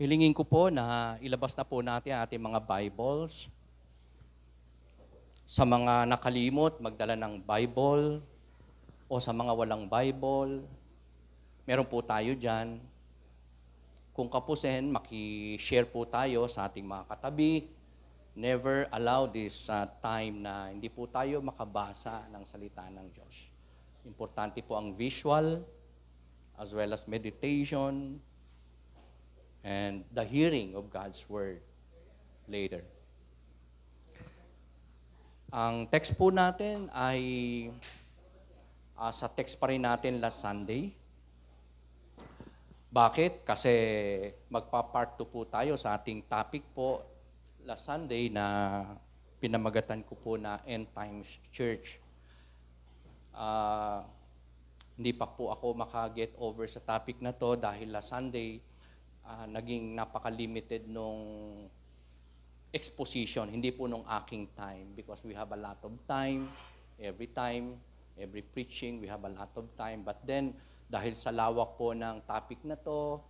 Hilingin ko po na ilabas na po natin ang ating mga Bibles. Sa mga nakalimot, magdala ng Bible, o sa mga walang Bible, meron po tayo dyan. Kung kapusin, maki-share po tayo sa ating mga katabi. Never allow this time na hindi po tayo makabasa ng salita ng Diyos. Importante po ang visual, as well as meditation, and the hearing of God's Word later. Ang text po natin ay sa text pa rin natin last Sunday. Bakit? Kasi magpa-part 2 po tayo sa ating topic po last Sunday na pinamagatan ko po na End Times Church. Hindi pa po ako maka-get over sa topic na to dahil last Sunday naging napaka-limited nung exposition, hindi po nung aking time because we have a lot of time, every preaching, we have a lot of time. But then, dahil sa lawak po ng topic na to,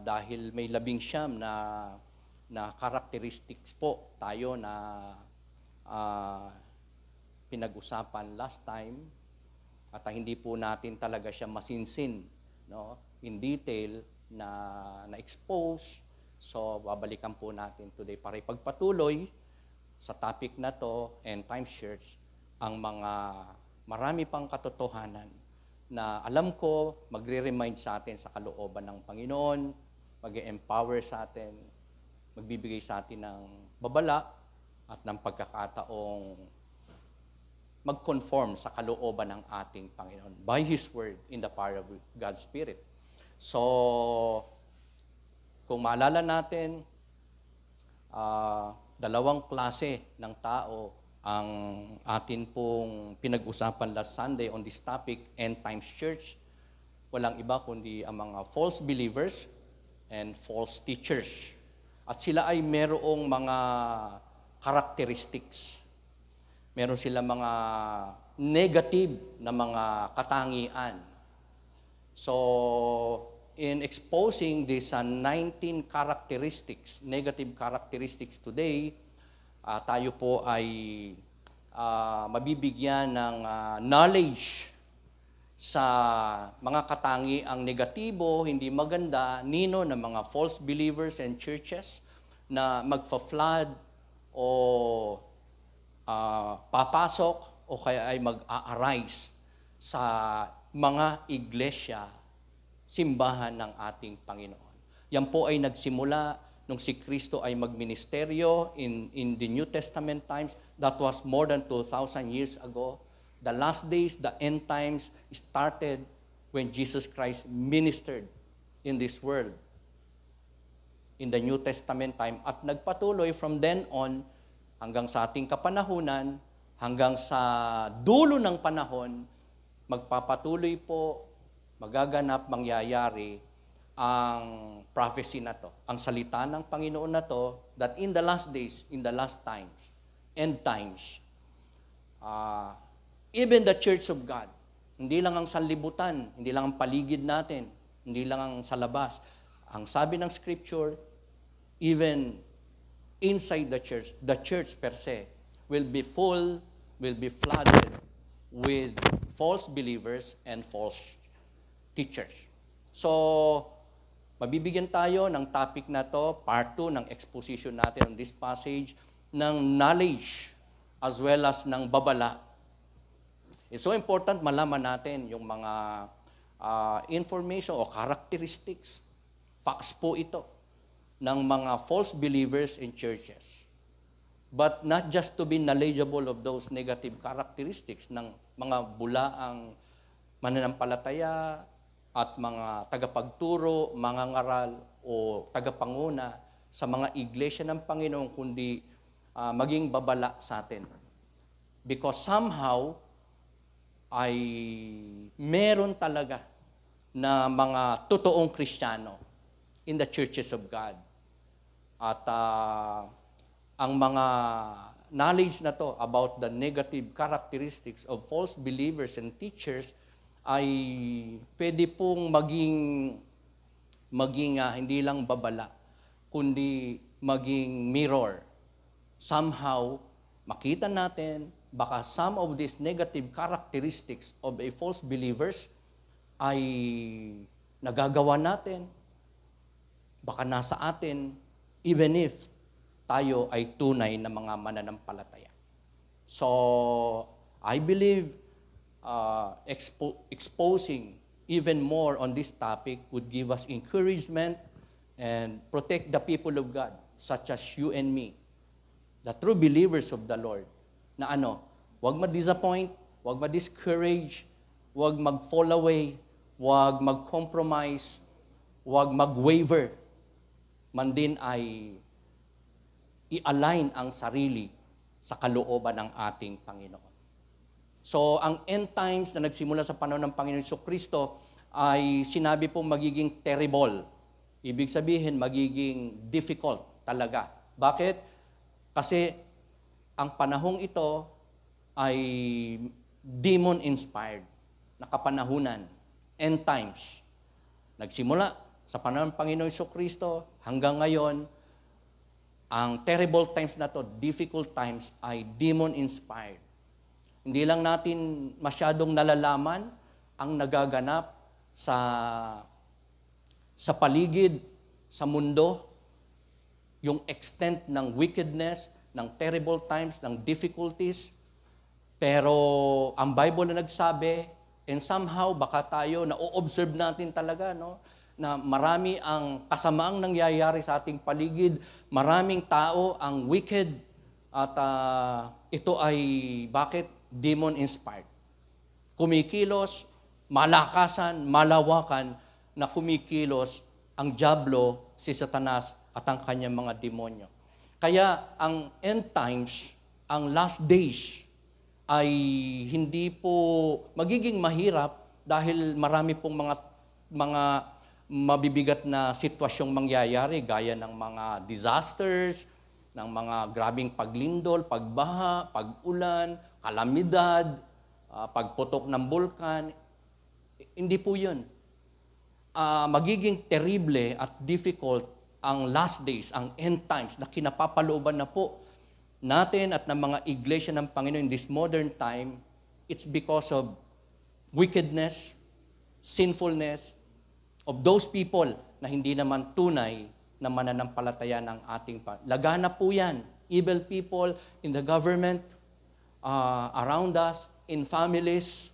dahil may 19 na characteristics po tayo na pinag-usapan last time, at hindi po natin talaga siya masinsin, no, in detail, na expose. So, babalikan po natin today para ipagpatuloy sa topic na to, End Times Church, ang mga marami pang katotohanan na alam ko magre-remind sa atin sa kalooban ng Panginoon, mag-empower sa atin, magbibigay sa atin ng babala at ng pagkakataong mag-conform sa kalooban ng ating Panginoon by His Word in the power of God's Spirit. So, kung maalala natin, dalawang klase ng tao ang atin pong pinag-usapan last Sunday on this topic, End Times Church. Walang iba kundi ang mga false believers and false teachers. At sila ay merong mga characteristics. Meron sila mga negative na mga katangian. So, in exposing these 19 characteristics, negative characteristics today, tayo po ay mabibigyan ng knowledge sa mga katangiang negatibo, hindi maganda, nino ng mga false believers and churches na magfa-flood o papasok o kaya ay mag-a-arise sa mga iglesia, simbahan ng ating Panginoon. Yan po ay nagsimula nung si Kristo ay magministeryo in the New Testament times. That was more than 2,000 years ago. The last days, the end times started when Jesus Christ ministered in this world in the New Testament time at nagpatuloy from then on hanggang sa ating kapanahunan, hanggang sa dulo ng panahon, magpapatuloy po, magaganap, mangyayari ang prophecy na to, ang salita ng Panginoon na to, that in the last days, in the last times, end times, even the church of God, hindi lang ang sanlibutan, hindi lang ang paligid natin, hindi lang ang sa labas. Ang sabi ng Scripture, even inside the church per se, will be flooded with false believers and false teachers. So, mabibigyan tayo ng topic na to, part 2 ng exposition natin on this passage, ng knowledge as well as ng babala. It's so important malaman natin yung mga information o characteristics, facts po ito, ng mga false believers in churches. But not just to be knowledgeable of those negative characteristics ng mga bulaang mananampalataya, at mga tagapagturo, mga ngaral o tagapanguna sa mga iglesia ng Panginoon, kundi maging babala sa atin. Because somehow ay meron talaga na mga totoong Kristiyano in the churches of God. At ang mga knowledge na to about the negative characteristics of false believers and teachers ay pwede pong maging maging hindi lang babala, kundi maging mirror. Somehow, makita natin, baka some of these negative characteristics of a false believers ay nagagawa natin, baka nasa atin, even if tayo ay tunay na mga mananampalataya. So, I believe exposing even more on this topic would give us encouragement and protect the people of God, such as you and me, the true believers of the Lord, na huwag ma-disappoint, huwag ma-discourage, huwag mag-fall away, huwag mag-compromise, huwag mag-waver, man din ay i-align ang sarili sa kalooban ng ating Panginoon. So, ang end times na nagsimula sa panahon ng Panginoon Jesucristo ay sinabi pong magiging terrible. Ibig sabihin, magiging difficult talaga. Bakit? Kasi ang panahong ito ay demon-inspired na kapanahunan, end times. Nagsimula sa panahon ng Panginoon Jesucristo hanggang ngayon, ang terrible times na to, difficult times, ay demon-inspired. Hindi lang natin masyadong nalalaman ang nagaganap sa paligid, sa mundo, yung extent ng wickedness, ng terrible times, ng difficulties. Pero ang Bible na nagsabi, and somehow baka tayo na-observe natin talaga, no? Na marami ang kasamaang nangyayari sa ating paligid, maraming tao ang wicked, at ito ay bakit? Demon-inspired. Kumikilos, malakasan, malawakan na kumikilos ang dyablo, si Satanas at ang kanyang mga demonyo. Kaya ang end times, ang last days, ay hindi po magiging mahirap dahil marami pong mga mabibigat na sitwasyong mangyayari gaya ng mga disasters, ng mga grabing paglindol, pagbaha, pag-ulan, kalamidad, pagputok ng bulkan. Hindi po yun. Magiging terrible at difficult ang last days, ang end times na kinapapalooban na po natin at ng mga iglesia ng Panginoon in this modern time. It's because of wickedness, sinfulness, of those people na hindi naman tunay na mananampalataya ng ating laganap po yan. Evil people in the government, around us, in families,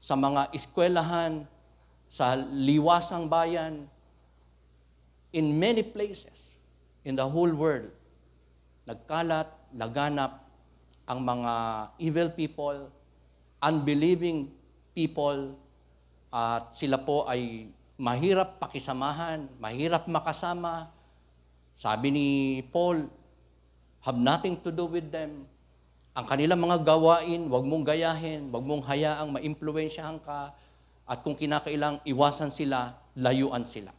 sa mga eskwelahan, sa liwasang bayan, in many places in the whole world. Nagkalat, laganap ang mga evil people, unbelieving people, at sila po ay mahirap pakisamahan, mahirap makasama. Sabi ni Paul, have nothing to do with them. Ang kanilang mga gawain, huwag mong gayahin, huwag mong hayaang maimpluwensyahan ka, at kung kinakailang iwasan sila, layuan sila.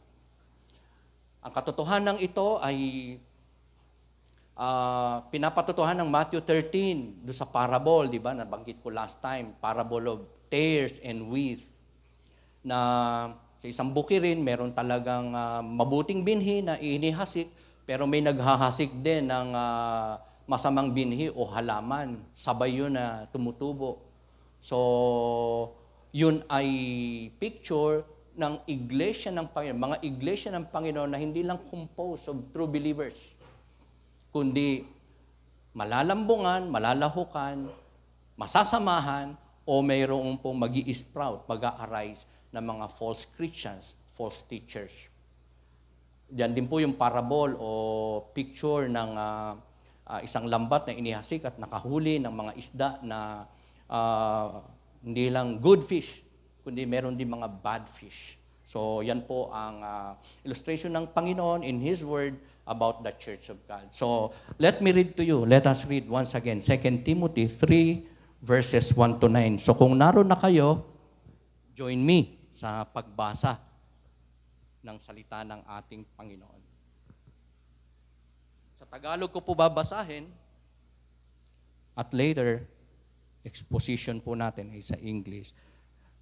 Ang katotohanan ito ay pinapatotohanan ng Matthew 13, doon sa parable, di ba? Nabanggit ko last time, parable of tares and wheat. Na sa isang bukirin, meron talagang mabuting binhi na inihasik, pero may naghahasik din ng masamang binhi o halaman. Sabay yun na tumutubo. So, yun ay picture ng iglesia ng Panginoon, mga iglesia ng Panginoon na hindi lang composed of true believers, kundi malalambungan, malalahukan, masasamahan, o mayroong pong mag-i-sprout, mag-a-arise ng mga false Christians, false teachers. Diyan din po yung parable o picture ng isang lambat na inihasik at nakahuli ng mga isda na hindi lang good fish, kundi meron din mga bad fish. So yan po ang illustration ng Panginoon in His Word about the Church of God. So let me read to you. Let us read once again 2 Timothy 3 verses 1 to 9. So kung naroon na kayo, join me sa pagbasa ng salita ng ating Panginoon. Sa Tagalog ko po babasahin at later exposition po natin ay sa English.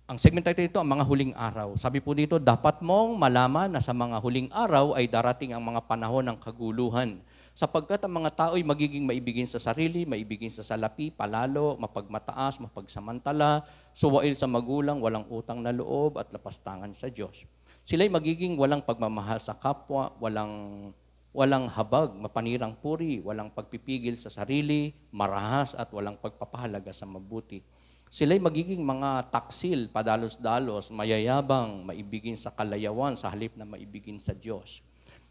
Ang segment title ito, ang mga huling araw. Sabi po dito, dapat mong malaman na sa mga huling araw ay darating ang mga panahon ng kaguluhan. Sapagkat ang mga tao ay magiging maibigin sa sarili, maibigin sa salapi, palalo, mapagmataas, mapagsamantala, suwail sa magulang, walang utang na loob at lapastangan sa Diyos. Sila'y magiging walang pagmamahal sa kapwa, walang habag, mapanirang puri, walang pagpipigil sa sarili, marahas at walang pagpapahalaga sa mabuti. Sila'y magiging mga taksil, padalos-dalos, mayayabang, maibigin sa kalayawan sa halip na maibigin sa Diyos.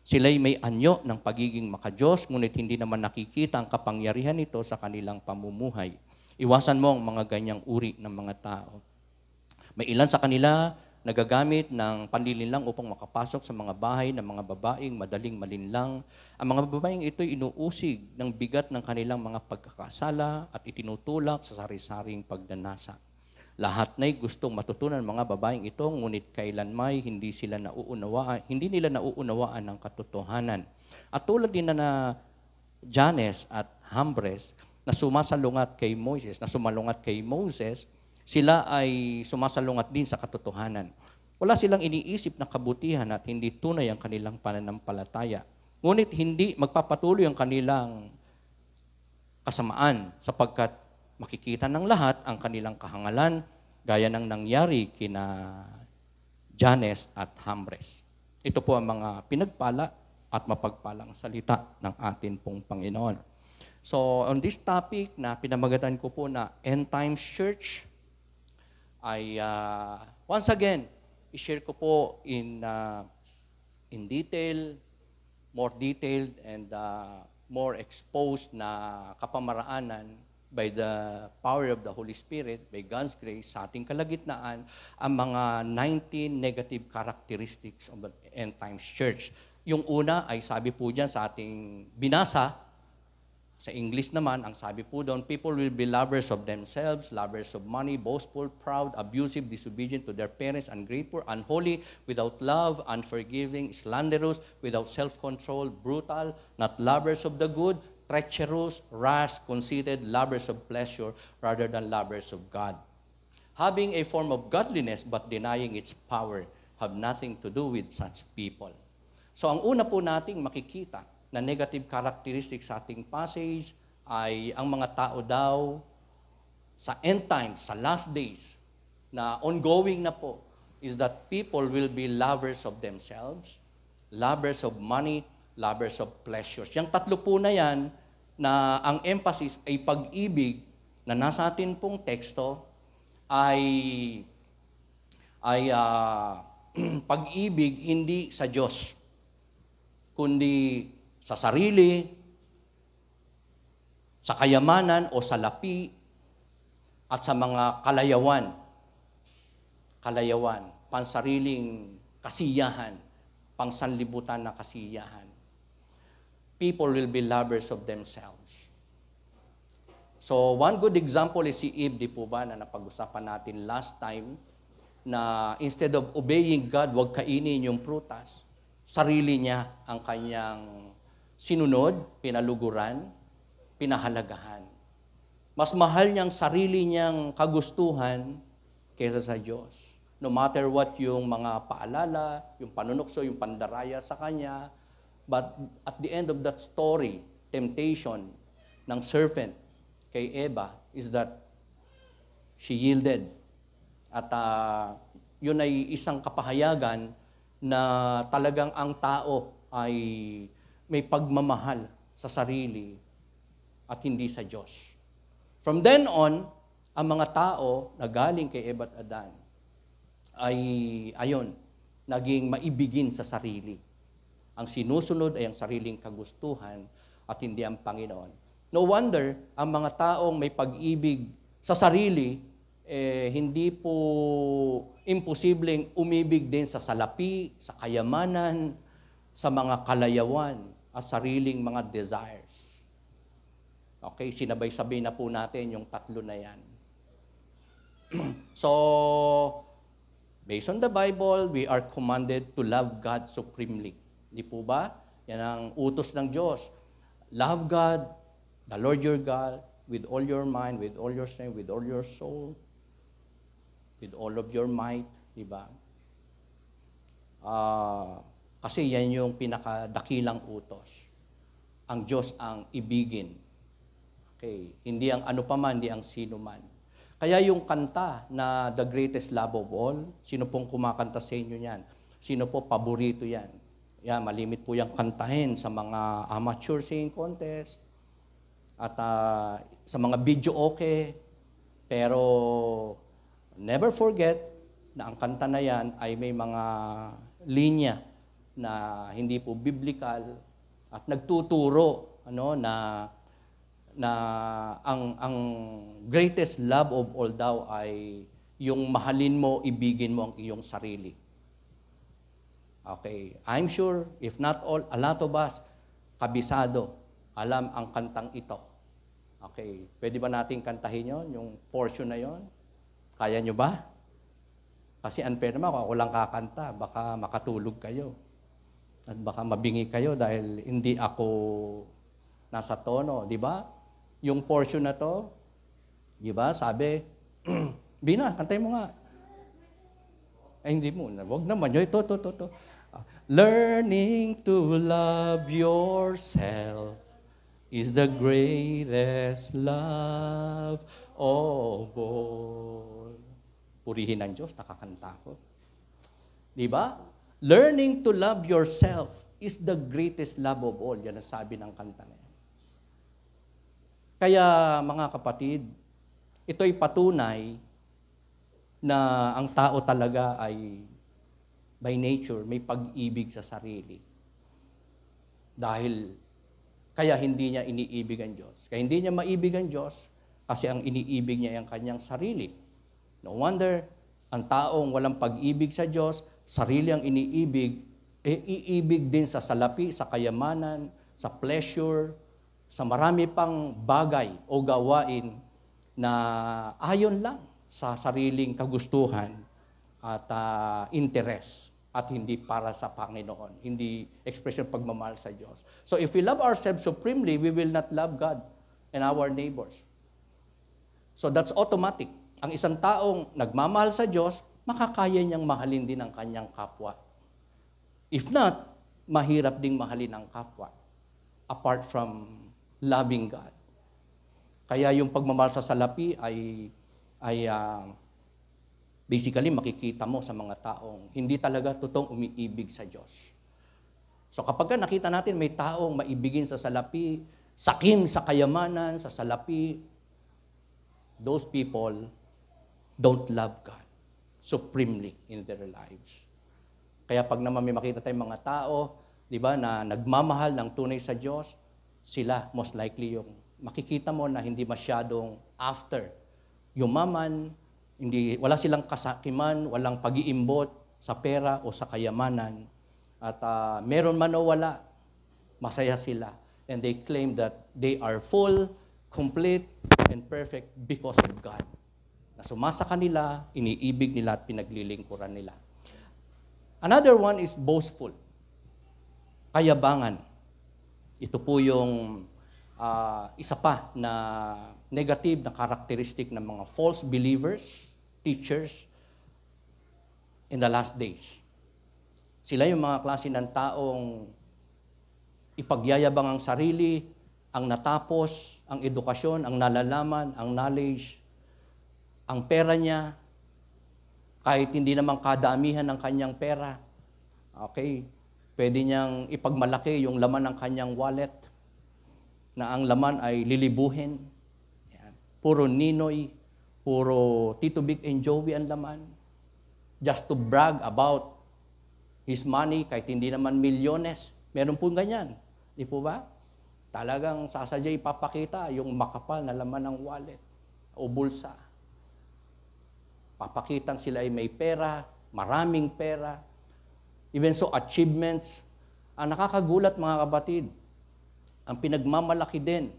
Sila'y may anyo ng pagiging makadiyos, ngunit hindi naman nakikita ang kapangyarihan nito sa kanilang pamumuhay. Iwasan mo ang mga ganyang uri ng mga tao. May ilan sa kanila nagagamit ng panlilinlang upang makapasok sa mga bahay ng mga babaeng madaling malinlang. Ang mga babaeng ito'y inuusig ng bigat ng kanilang mga pagkakasala at itinutulak sa sari-saring pagdanasa. Lahat na'y gustong matutunan ng mga babaeng ito, ngunit kailanmay hindi nila nauunawaan ang katotohanan. At tulad din na Janes at Jambres na sumalungat kay Moses, sila ay sumasalungat din sa katotohanan. Wala silang iniisip na kabutihan at hindi tunay ang kanilang pananampalataya. Ngunit hindi magpapatuloy ang kanilang kasamaan sapagkat makikita ng lahat ang kanilang kahangalan gaya ng nangyari kina Janes at Jambres. Ito po ang mga pinagpala at mapagpalang salita ng atin pong Panginoon. So on this topic na pinamagatan ko po na End Times Church, ay once again, i-share ko po in detail, more detailed and more exposed na kapamaraanan by the power of the Holy Spirit, by God's grace, sa ating kalagitnaan, ang mga 19 negative characteristics of the End Times Church. Yung una ay sabi po dyan sa ating binasa, sa English naman, ang sabi po doon, people will be lovers of themselves, lovers of money, boastful, proud, abusive, disobedient to their parents, ungrateful, unholy, without love, unforgiving, slanderous, without self-control, brutal, not lovers of the good, treacherous, rash, conceited, lovers of pleasure rather than lovers of God. Having a form of godliness but denying its power have nothing to do with such people. So ang una po nating makikita na negative characteristics sa ating passage ay ang mga tao daw sa end times, sa last days, na ongoing na po, is that people will be lovers of themselves, lovers of money, lovers of pleasures. Yung tatlo po na yan, na ang emphasis ay pag-ibig na nasa atin pong teksto ay pag-ibig hindi sa Diyos, kundi sa sarili, sa kayamanan o sa lapi, at sa mga kalayawan, pansariling kasiyahan, pangsanlibutan na kasiyahan. People will be lovers of themselves. So, one good example is si Eve, di po ba, na napag-usapan natin last time, na instead of obeying God, wag kainin yung prutas, sarili niya ang kanyang sinunod, pinaluguran, pinahalagahan. Mas mahal niyang sarili niyang kagustuhan kaysa sa Diyos. No matter what yung mga paalala, yung panunukso, yung pandaraya sa kanya, but at the end of that story, temptation ng serpent kay Eva is that she yielded. At yun ay isang kapahayagan na talagang ang tao ay may pagmamahal sa sarili at hindi sa Diyos. From then on, ang mga tao na galing kay Eva at Adan ay, naging maibigin sa sarili. Ang sinusunod ay ang sariling kagustuhan at hindi ang Panginoon. No wonder, ang mga taong may pag-ibig sa sarili, hindi po imposibleng umibig din sa salapi, sa kayamanan, sa mga kalayawan, at sariling mga desires. Okay, sinabay-sabay na po natin yung tatlo na yan. So, based on the Bible, we are commanded to love God supremely. Di po ba? Yan ang utos ng Diyos. Love God, the Lord your God, with all your mind, with all your strength, with all your soul. with all of your might, di ba? Kasi yan yung pinakadakilang utos. Ang Diyos ang ibigin. Okay, hindi ang ano pa man, hindi ang sino man. Kaya yung kanta na The Greatest Love of All, sino pong kumakanta sa inyo yan? Sino po paborito yan? Yan, malimit po yung kantahin sa mga amateur singing contest at sa mga video okay. Pero never forget na ang kanta na yan ay may mga linya na hindi po biblical at nagtuturo na ang greatest love of all daw ay yung mahalin mo, ibigin mo ang iyong sarili. Okay, I'm sure, if not all, a lot of us, kabisado, alam ang kantang ito. Okay, pwede ba nating kantahin yon, yung portion na yon? Kaya nyo ba? Kasi unfair naman, kung ako lang kakanta, baka makatulog kayo. At baka mabingi kayo dahil hindi ako nasa tono, di ba? Yung portion na to, di ba, sabi, Bina, kantay mo nga. Ay, hindi mo. Huwag naman. Ito. Learning to love yourself is the greatest love of all. Purihin ang Diyos, nakakanta ko. Di ba? Learning to love yourself is the greatest love of all. Yan ang sabi ng kanta na yan. Kaya, mga kapatid, ito'y patunay na ang tao talaga ay by nature may pag-ibig sa sarili. Kaya hindi niya iniibig ang Diyos. Kaya hindi niya maibig ang Diyos kasi ang iniibig niya ay ang kanyang sarili. No wonder, ang taong walang pag-ibig sa Diyos, sarili ang iniibig, iibig din sa salapi, sa kayamanan, sa pleasure, sa marami pang bagay o gawain na ayon lang sa sariling kagustuhan at interes at hindi para sa Panginoon, hindi expression pagmamahal sa Diyos. So if we love ourselves supremely, we will not love God and our neighbors. So that's automatic. Ang isang taong nagmamahal sa Diyos, makakaya niyang mahalin din ang kanyang kapwa. If not, mahirap ding mahalin ang kapwa apart from loving God. Kaya yung pagmamahal sa salapi ay basically makikita mo sa mga taong hindi talaga totoong umiibig sa Diyos. So kapag nakita natin may taong maibigin sa salapi, sakim sa kayamanan, sa salapi, those people don't love God supremely in their lives. Kaya pag naman may makita tayong mga tao, di ba, na nagmamahal ng tunay sa Diyos, sila most likely yung makikita mo na hindi masyadong after yumaman, wala silang kasakiman, walang pag-iimbot sa pera o sa kayamanan. At meron man o wala, masaya sila. And they claim that they are full, complete, and perfect because of God. Na sumasa kanila, iniibig nila at pinaglilingkuran nila. Another one is boastful. Kayabangan. Ito po yung isa pa na negative na characteristic ng mga false believers, teachers, in the last days. Sila yung mga klase ng taong ipagyayabang ang sarili, ang natapos, ang edukasyon, ang nalalaman, ang knowledge, ang pera niya, kahit hindi naman kadamihan ng kanyang pera. Okay, pwede niyang ipagmalaki yung laman ng kanyang wallet, na ang laman ay lilibuhin. Yan. Puro Ninoy, puro Tito Vic and Joey ang laman. Just to brag about his money, kahit hindi naman milyones. Meron po ganyan. Di po ba? Talagang sasadya ipapakita yung makapal na laman ng wallet o bulsa. Papakitang sila ay may pera, maraming pera. Even so, achievements. Ang nakakagulat mga kapatid, ang pinagmamalaki din.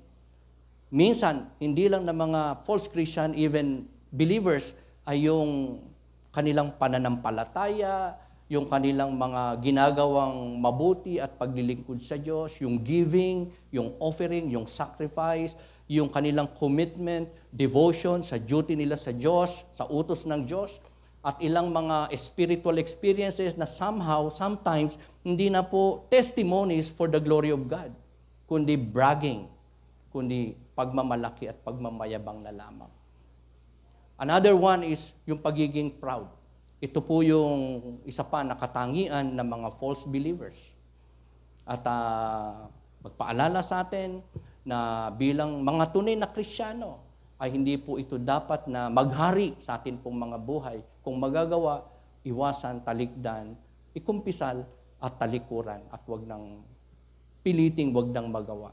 Minsan, hindi lang ng mga false Christian, even believers, ay yung kanilang pananampalataya, yung kanilang mga ginagawang mabuti at paglilingkod sa Diyos, yung giving, yung offering, yung sacrifice, yung kanilang commitment, devotion sa duty nila sa Diyos, sa utos ng Diyos. at ilang mga spiritual experiences na somehow, sometimes, hindi na po testimonies for the glory of God, kundi bragging, kundi pagmamalaki at pagmamayabang na lamang. Another one is yung pagiging proud. Ito po yung isa pa na katangian ng mga false believers. At magpaalala sa atin na bilang mga tunay na Kristiyano, ay hindi po ito dapat na maghari sa atin pong mga buhay. Kung magagawa, iwasan, talikdan, ikumpisal at talikuran at wag nang piliting wag nang magawa.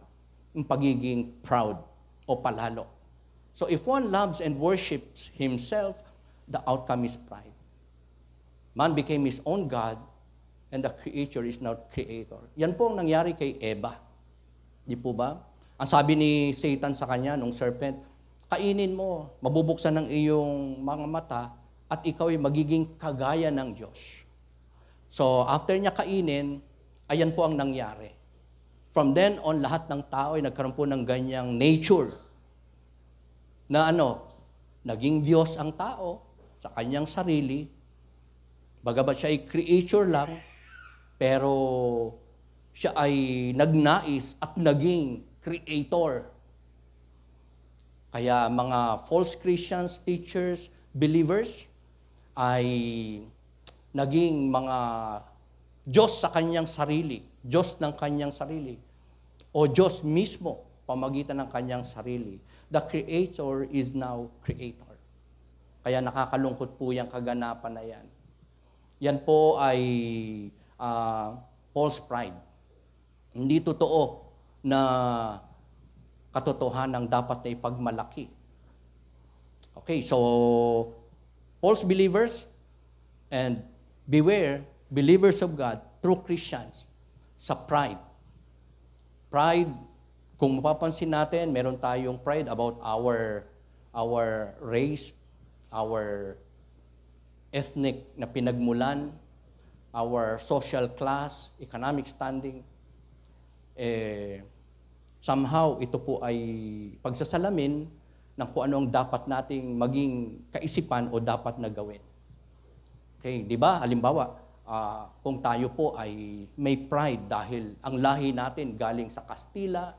Yung pagiging proud o palalo. So if one loves and worships himself, the outcome is pride. Man became his own God and the creature is not creator. Yan po ang nangyari kay Eva. Di po ba? Ang sabi ni Satan sa kanya, nung serpent, kainin mo, mabubuksan ng iyong mga mata at ikaw ay magiging kagaya ng Diyos. So, after niya kainin, ayan po ang nangyari. From then on, lahat ng tao ay nagkaroon po ng ganyang nature na naging Diyos ang tao sa kanyang sarili. Bagamat siya ay creature lang, pero siya ay nagnais at naging creator. Kaya mga false Christians, teachers, believers, ay naging mga Diyos sa kanyang sarili, Diyos ng kanyang sarili, o Diyos mismo, pamagitan ng kanyang sarili. The Creator is now Creator. Kaya nakakalungkot po yung kaganapan na yan. Yan po ay false pride. Hindi totoo na katotohanan dapat na ipagmalaki. Okay, so false believers and beware, believers of God, true Christians, sa pride. Pride, kung mapapansin natin, meron tayong pride about our race, our ethnic na pinagmulan, our social class, economic standing. Somehow, ito po ay pagsasalamin ng kung ano ang dapat nating maging kaisipan o dapat na gawin. Okay, di ba? Halimbawa, kung tayo po ay may pride dahil ang lahi natin galing sa Kastila,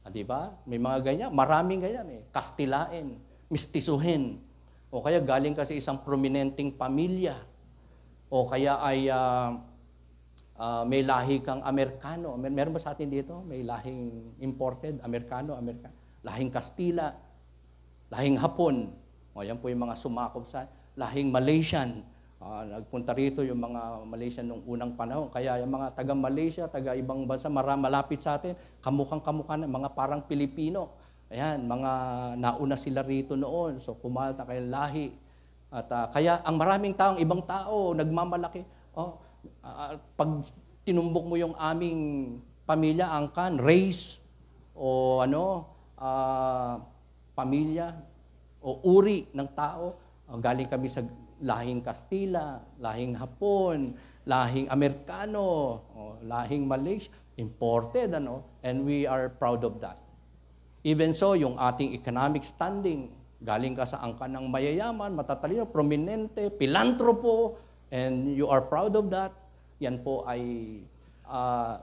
di ba? May mga ganyan, maraming ganyan Kastilain, mistisuhin, o kaya galing ka sa isang prominenteng pamilya, o kaya ay may lahi kang Amerikano. Meron ba sa atin dito? May lahing imported, Amerikano. Lahing Kastila, lahing Hapon. O yan po yung mga sumakop sa lahing Malaysian. Nagpunta rito yung mga Malaysian nung unang panahon. Kaya yung mga taga-Malaysia, taga-ibang bansa, malapit sa atin, kamukhang-kamukha na, mga parang Pilipino. Ayan, mga nauna sila rito noon. So kumalta kay lahi. At kaya ang maraming taong, ibang tao, nagmamalaki. Pag tinumbok mo yung aming pamilya, angkan, race, o pamilya, o uri ng tao, galing kami sa lahing Kastila, lahing Hapon, lahing Amerikano, lahing Malaysia, imported, and we are proud of that. Even so, yung ating economic standing, galing ka sa angkan ng mayayaman, matatalino, prominente, pilantropo, and you are proud of that, yan po ay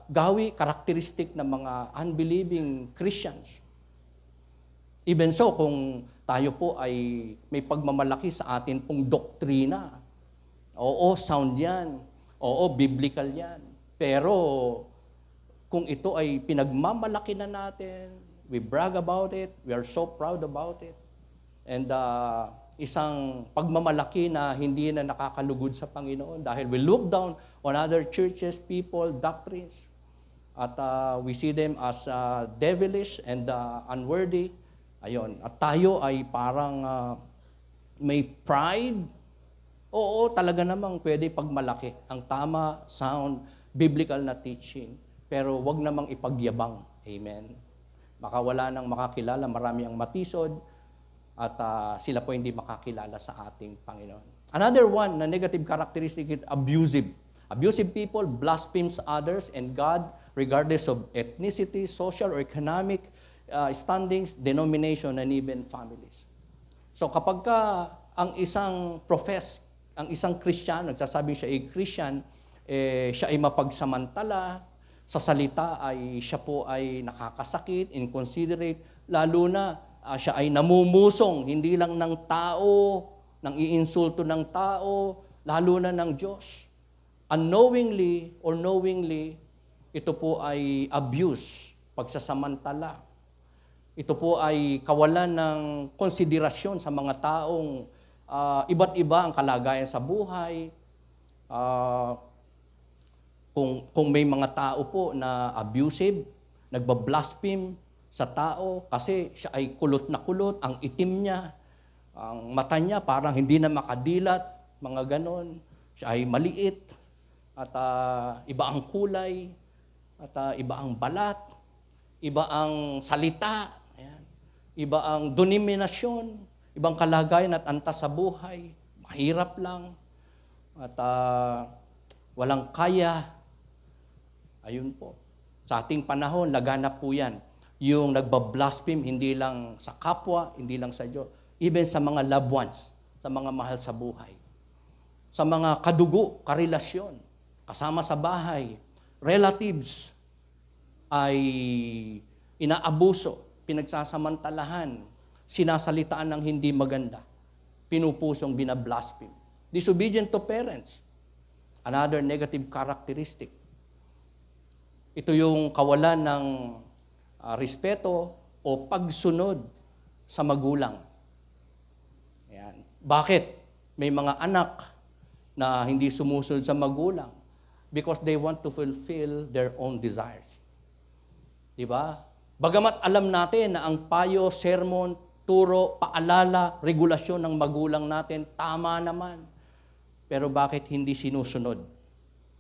gawi, karakteristik ng mga unbelieving Christians. Even so, kung tayo po ay may pagmamalaki sa atin pong doktrina, oo, sound yan, oo, biblical yan. Pero kung ito ay pinagmamalaki na natin, we brag about it, we are so proud about it, and isang pagmamalaki na hindi na nakakalugod sa Panginoon dahil we look down on other churches, people, doctrines, at we see them as devilish and unworthy. Ayun. At tayo ay parang may pride. Oo, talaga namang pwede pagmalaki. Ang tama, sound, biblical na teaching. Pero wag namang ipagyabang. Amen. Baka wala nang makakilala, marami ang matisod, at sila po hindi makakilala sa ating Panginoon. Another one na negative characteristic is abusive. Abusive people blasphemes others and God regardless of ethnicity, social or economic standings, denomination, and even families. So kapag ka ang isang ang isang Kristiyano, nagsasabi siya ay Christian, siya ay mapagsamantala, sa salita ay siya po ay nakakasakit, inconsiderate, lalo na siya ay namumusong, hindi lang ng tao, nang iinsulto ng tao, lalo na ng Diyos. Unknowingly or knowingly, ito po ay abuse, pagsasamantala. Ito po ay kawalan ng konsiderasyon sa mga taong iba't iba ang kalagayan sa buhay. Kung may mga tao po na abusive, nagbablaspheme sa tao kasi siya ay kulot na kulot, ang itim niya, ang mata niya parang hindi na makadilat, mga ganon. Siya ay maliit at iba ang kulay at iba ang balat, iba ang salita, ayan. Iba ang denominasyon, ibang kalagayan at antas sa buhay, mahirap lang at walang kaya. Ayun po. Sa ating panahon, laganap po yan. Yung nagbablaspheme, hindi lang sa kapwa, hindi lang sa Diyos, even sa mga loved ones, sa mga mahal sa buhay. Sa mga kadugo, karelasyon, kasama sa bahay, relatives, ay inaabuso, pinagsasamantalahan, sinasalitaan ng hindi maganda, pinupusong binablaspheme. Disobedient to parents, another negative characteristic. Ito yung kawalan ng respeto o pagsunod sa magulang. Ayan. Bakit? May mga anak na hindi sumusunod sa magulang because they want to fulfill their own desires. Diba? Bagamat alam natin na ang payo, sermon, turo, paalala, regulasyon ng magulang natin, tama naman. Pero bakit hindi sinusunod?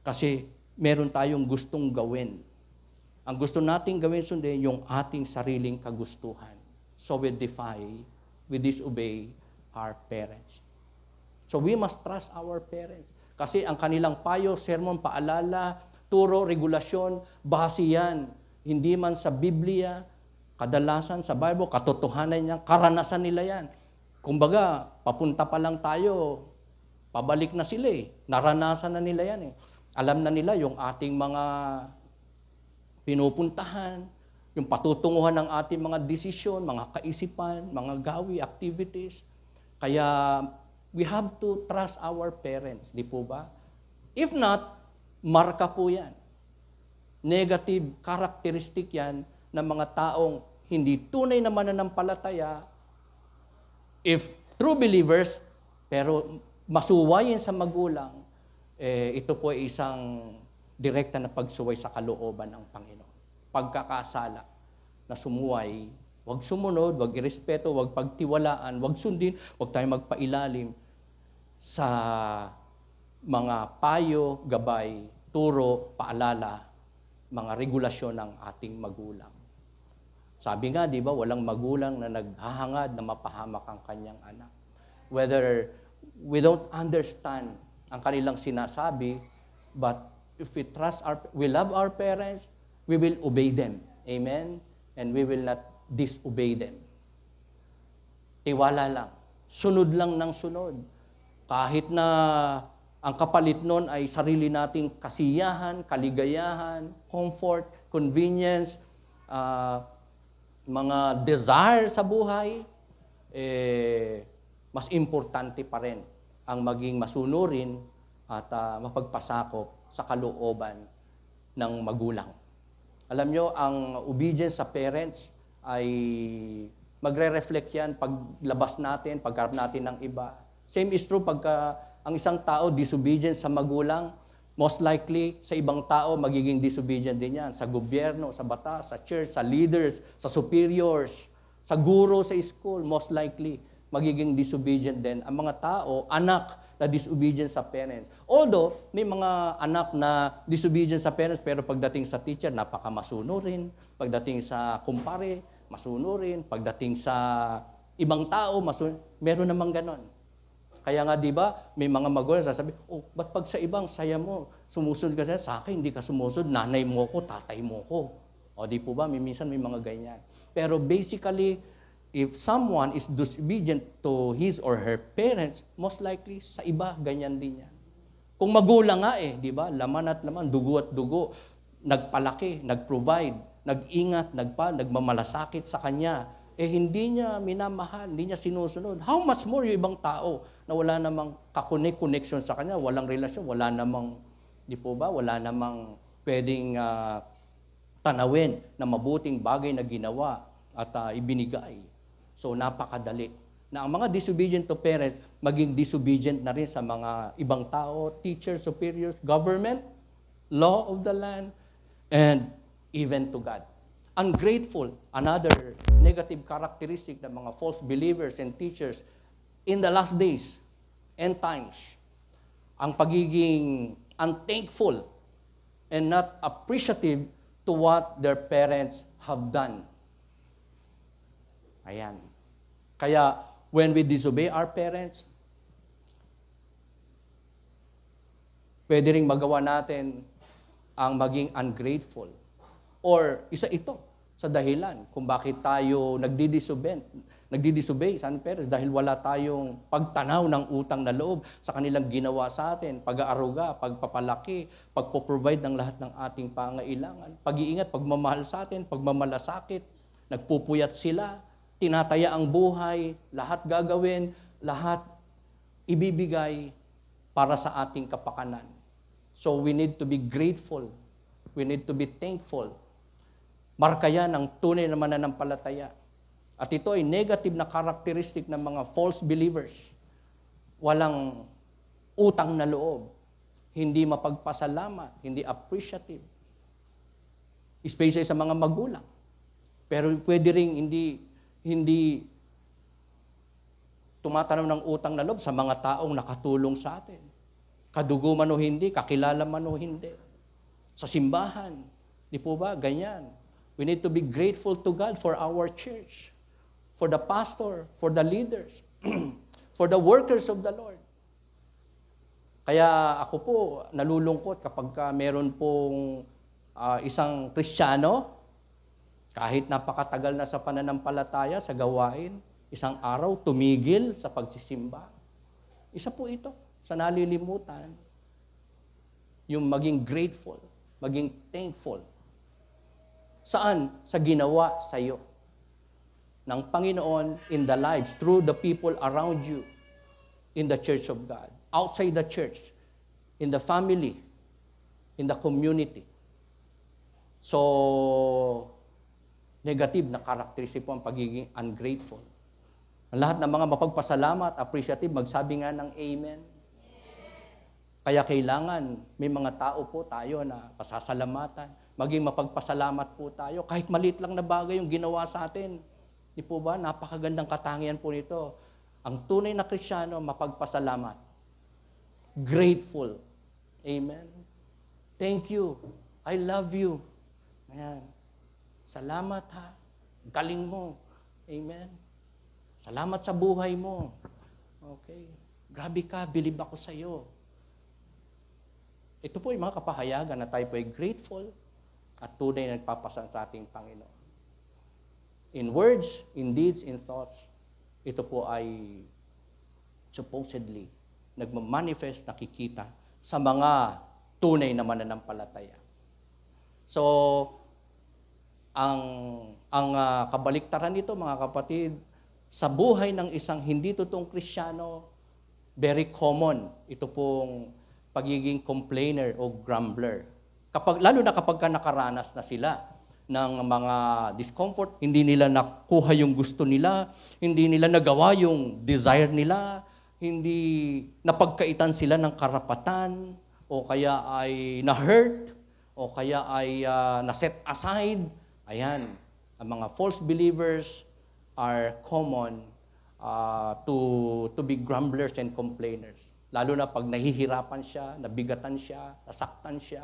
Kasi meron tayong gustong gawin. Ang gusto nating gawin sundin, yung ating sariling kagustuhan. So we disobey our parents. So we must trust our parents. Kasi ang kanilang payo, sermon, paalala, turo, regulasyon, base yan. Hindi man sa Biblia, kadalasan sa Bible, katotohanan niya, karanasan nila yan. Kumbaga, papunta pa lang tayo, pabalik na sila eh. Naranasan na nila yan eh. Alam na nila yung ating mga pinupuntahan, yung patutunguhan ng ating mga desisyon, mga kaisipan, mga gawi, activities. Kaya we have to trust our parents, di po ba? If not, marka po yan. Negative characteristic yan ng mga taong hindi tunay na mananampalataya, if true believers, pero masuwayin sa magulang, ito po ay isang direkta na pagsuway sa kalooban ng Panginoon. Pagkakasala na sumuway, huwag sumunod, huwag irespeto, huwag pagtiwalaan, huwag sundin, huwag tayong magpailalim sa mga payo, gabay, turo, paalala, mga regulasyon ng ating magulang. Sabi nga, di ba, walang magulang na naghahangad na mapahamak ang kanyang anak. Whether we don't understand ang kanilang sinasabi, but if we love our parents, we will obey them. Amen? And we will not disobey them. Tiwala lang. Sunod lang ng sunod. Kahit na ang kapalit nun ay sarili nating kasiyahan, kaligayahan, comfort, convenience, mga desire sa buhay, mas importante pa rin ang maging masunurin at mapagpasakop sa kalooban ng magulang. Alam nyo, ang obedience sa parents ay magre-reflect yan paglabas natin, pagharap natin ng iba. Same is true pagka ang isang tao disobedient sa magulang, most likely sa ibang tao magiging disobedient din yan. Sa gobyerno, sa batas, sa church, sa leaders, sa superiors, sa guro, sa school, most likely magiging disobedient din ang mga tao, anak na disobedient sa parents. Although, may mga anak na disobedient sa parents, pero pagdating sa teacher, napakamasunurin. Pagdating sa kumpare, masunurin. Pagdating sa ibang tao, masunurin. Meron namang ganon. Kaya nga, di ba, may mga magulang sasabi, oh, ba't pag sa ibang saya mo, sumusunod ka sa akin, hindi ka sumusunod, nanay mo ko, tatay mo ko. O di po ba, minsan may mga ganyan. Pero basically, if someone is disobedient to his or her parents, most likely sa iba, ganyan din yan. Kung magulang nga di ba? Laman at laman, dugo at dugo, nagpalaki, nag-provide, nag-ingat, nagmamalasakit sa kanya, hindi niya minamahal, hindi niya sinusunod. How much more yung ibang tao na wala namang connection sa kanya, walang relasyon, wala namang, di po ba, wala namang pwedeng tanawin na mabuting bagay na ginawa at ibinigay. So napakadali na ang mga disobedient to parents, maging disobedient na rin sa mga ibang tao, teachers, superiors, government, law of the land, and even to God. Ungrateful, another negative characteristic ng mga false believers and teachers in the last days and times. Ang pagiging unthankful and not appreciative to what their parents have done. Ayan. Kaya, when we disobey our parents, pwede ring magawa natin ang maging ungrateful. Or isa ito sa dahilan kung bakit tayo nagdidisobey sa ating parents dahil wala tayong pagtanaw ng utang na loob sa kanilang ginawa sa atin, pag-aaruga, pagpapalaki, pagpo-provide ng lahat ng ating pangailangan, pag-iingat, pagmamahal sa atin, pagmamalasakit, nagpupuyat sila, tinataya ang buhay, lahat gagawin, lahat ibibigay para sa ating kapakanan. So we need to be grateful. We need to be thankful. Marka yan ang tunay na mananampalataya. At ito ay negative na characteristic ng mga false believers. Walang utang na loob. Hindi mapagpasalamat. Hindi appreciative. Especially sa mga magulang. Pero pwede rin hindi tumatanaw ng utang na loob sa mga taong nakatulong sa atin. Kadugo man o hindi, kakilala man o hindi. Sa simbahan, di po ba? Ganyan. We need to be grateful to God for our church, for the pastor, for the leaders, for the workers of the Lord. Kaya ako po nalulungkot kapag meron pong isang Kristiyano, kahit napakatagal na sa pananampalataya, sa gawain, isang araw tumigil sa pagsisimba. Isa po ito sa nalilimutan, yung maging grateful, maging thankful. Saan? Sa ginawa sa iyo ng Panginoon in the lives, through the people around you, in the church of God, outside the church, in the family, in the community. So, negative na characteristic po ang pagiging ungrateful. Ang lahat ng mga mapagpasalamat, appreciative, magsabi nga ng amen. Kaya kailangan may mga tao po tayo na pasasalamatan, maging mapagpasalamat po tayo. Kahit maliit lang na bagay yung ginawa sa atin. Di po ba? Napakagandang katangian po nito. Ang tunay na Kristiyano, mapagpasalamat. Grateful. Amen. Thank you. I love you. Ayan. Salamat ha. Galing mo. Amen. Salamat sa buhay mo. Okay. Grabe ka, believe ako sa iyo. Ito po yung mga kapahayagan na tayo po ay grateful at tunay na nagpapasan sa ating Panginoon. In words, in deeds, in thoughts, ito po ay supposedly nagmamanifest, nakikita sa mga tunay na mananampalataya. So, ang kabaliktaran nito, mga kapatid, sa buhay ng isang hindi totoong Kristiyano, very common ito pong pagiging complainer o grumbler. Lalo na kapag nakaranas na sila ng mga discomfort, hindi nila nakuha yung gusto nila, hindi nila nagawa yung desire nila, hindi napagkaitan sila ng karapatan, o kaya ay na-hurt, o kaya ay na-set aside. Ayan, ang mga false believers are common to be grumblers and complainers. Lalo na pag nahihirapan siya, nabigatan siya, nasaktan siya,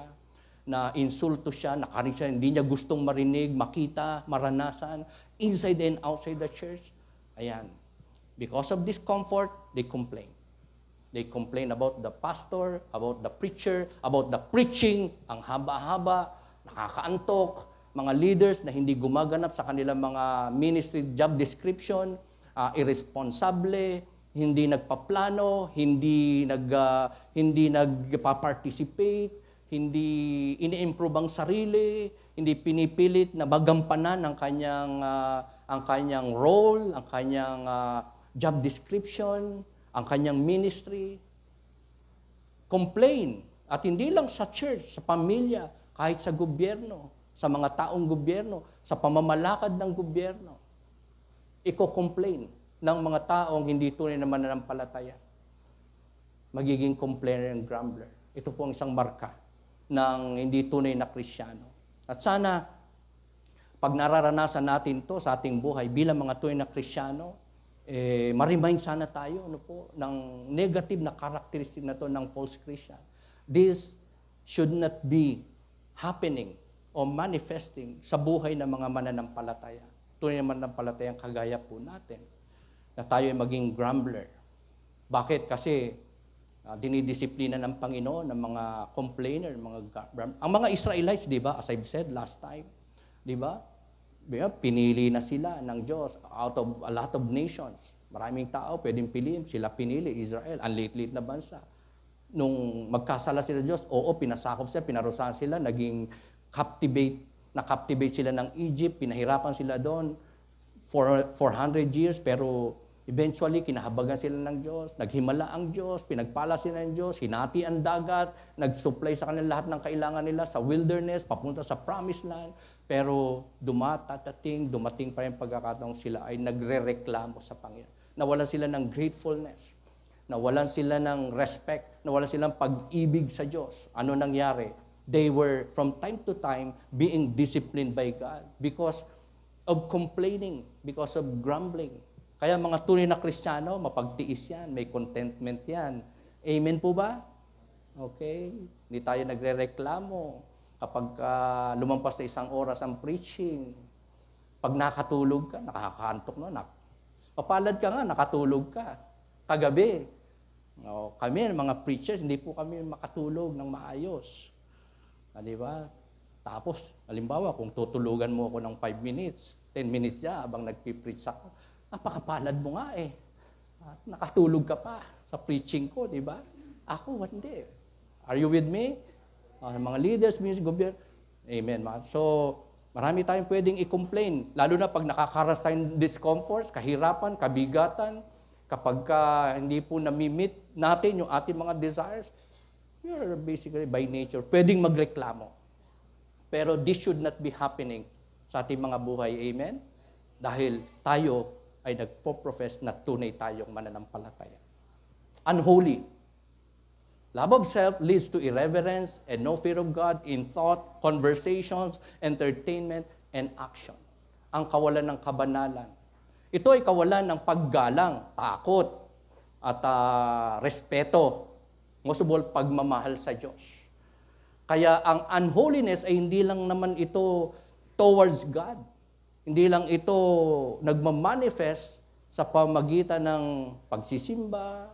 na insulto siya, nakaring siya, hindi niya gustong marinig, makita, maranasan, inside and outside the church. Ayan. Because of discomfort, they complain. They complain about the pastor, about the preacher, about the preaching, ang haba-haba, nakakaantok, mga leaders na hindi gumaganap sa kanilang mga ministry job description, irresponsable, hindi nagpaplano, hindi nagpa-participate, hindi ini-improve ang sarili, hindi pinipilit na magampanan ang kanyang role, ang kanyang job description, ang kanyang ministry. Complain. At hindi lang sa church, sa pamilya, kahit sa gobyerno, sa mga taong gobyerno, sa pamamalakad ng gobyerno. Iko-complain ng mga taong hindi tunay na mananampalataya. Magiging complainer and grumbler. Ito po ang isang marka ng hindi tunay na Kristiyano. At sana, pag nararanasan natin to sa ating buhay bilang mga tunay na Kristiyano, ma-remind sana tayo ng negative na characteristic na to ng false Christian. This should not be happening o manifesting sa buhay ng mga mananampalataya. Tunay na mananampalatayang kagaya po natin, na tayo ay maging grumbler. Bakit? Kasi dinidisiplina ng Panginoon ng mga complainer, ang mga Israelites, di ba? As I've said last time, di ba? Pinili na sila ng Diyos out of a lot of nations. Maraming tao pwedeng piliin, sila pinili, Israel, ang liit-liit na bansa. Nung magkasala sila Diyos, pinasakop sila, pinarusahan sila, naging na-captivate sila ng Egypt, pinahirapan sila doon for 400 years, pero eventually, kinahabagan sila ng Diyos, naghimala ang Diyos, pinagpala sila ng Diyos, hinati ang dagat, nag-supply sa kanila lahat ng kailangan nila sa wilderness, papunta sa promised land. Pero dumating pa rin pagkakataong sila ay nagre-reklamo sa Panginoon. Nawalan sila ng gratefulness, nawalan sila ng respect, nawalan silang pag-ibig sa Diyos. Ano nangyari? They were, from time to time, being disciplined by God because of complaining, because of grumbling. Kaya mga tunay na Kristiyano, mapagtiis yan, may contentment yan. Amen po ba? Okay? Hindi tayo nagre-reklamo. Kapag lumampas na isang oras ang preaching, pag nakatulog ka, nakakaantok no? Papalad ka nga, nakatulog ka. Kagabi, kami, mga preachers, hindi po kami makatulog ng maayos. Di ba? Tapos, halimbawa, kung tutulugan mo ako ng 5 minutes, 10 minutes siya habang nagpipreach ako, napakapalad mo nga eh. At nakatulog ka pa sa preaching ko, di ba? Ako, hindi. Are you with me? Mga leaders, music, gobyerno. Amen. So, marami tayong pwedeng i-complain. Lalo na pag nakakaras tayong discomforts, kahirapan, kabigatan, kapag hindi po nami-meet natin yung ating mga desires, you're basically by nature, pwedeng magreklamo. Pero this should not be happening sa ating mga buhay. Amen? Dahil tayo ay nagpo-profess na tunay tayong mananampalataya. Unholy. Love of self leads to irreverence and no fear of God in thought, conversations, entertainment, and action. Ang kawalan ng kabanalan. Ito ay kawalan ng paggalang, takot, at respeto. Most of all, pagmamahal sa Diyos. Kaya ang unholiness ay hindi lang naman ito towards God. Hindi lang ito nagmamanifest sa pamagitan ng pagsisimba,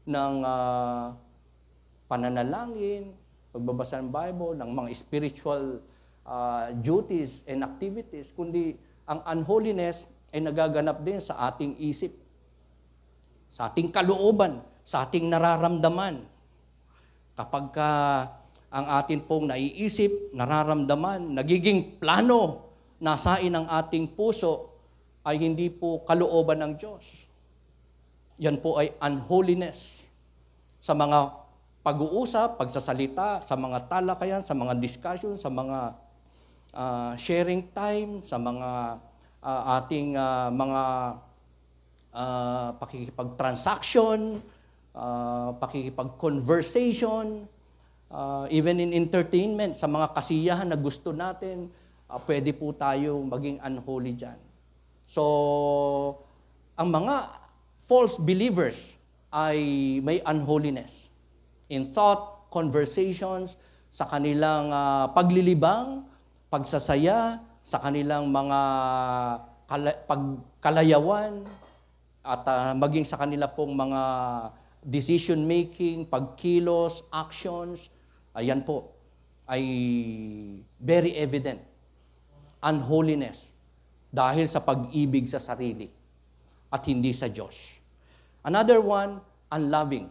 ng pananalangin, pagbabasa ng Bible, ng mga spiritual duties and activities, kundi ang unholiness ay nagaganap din sa ating isip, sa ating kalooban, sa ating nararamdaman. Kapag ang atin pong naiisip, nararamdaman, nagiging plano, nasain ang ating puso, ay hindi po kalooban ng Diyos. Yan po ay unholiness. Sa mga pag-uusap, pagsasalita, sa mga talakayan, sa mga discussion, sa mga sharing time, sa mga ating mga pakikipag-transaction, pakikipag-conversation, even in entertainment, sa mga kasiyahan na gusto natin, pwede po tayo maging unholy dyan. So, ang mga false believers ay may unholiness in thought, conversations, sa kanilang paglilibang, pagsasaya, sa kanilang mga pagkalayawan, at maging sa kanila pong mga decision-making, pagkilos, actions, ayan po, ay very evident unholiness dahil sa pag-ibig sa sarili at hindi sa Diyos. Another one, unloving.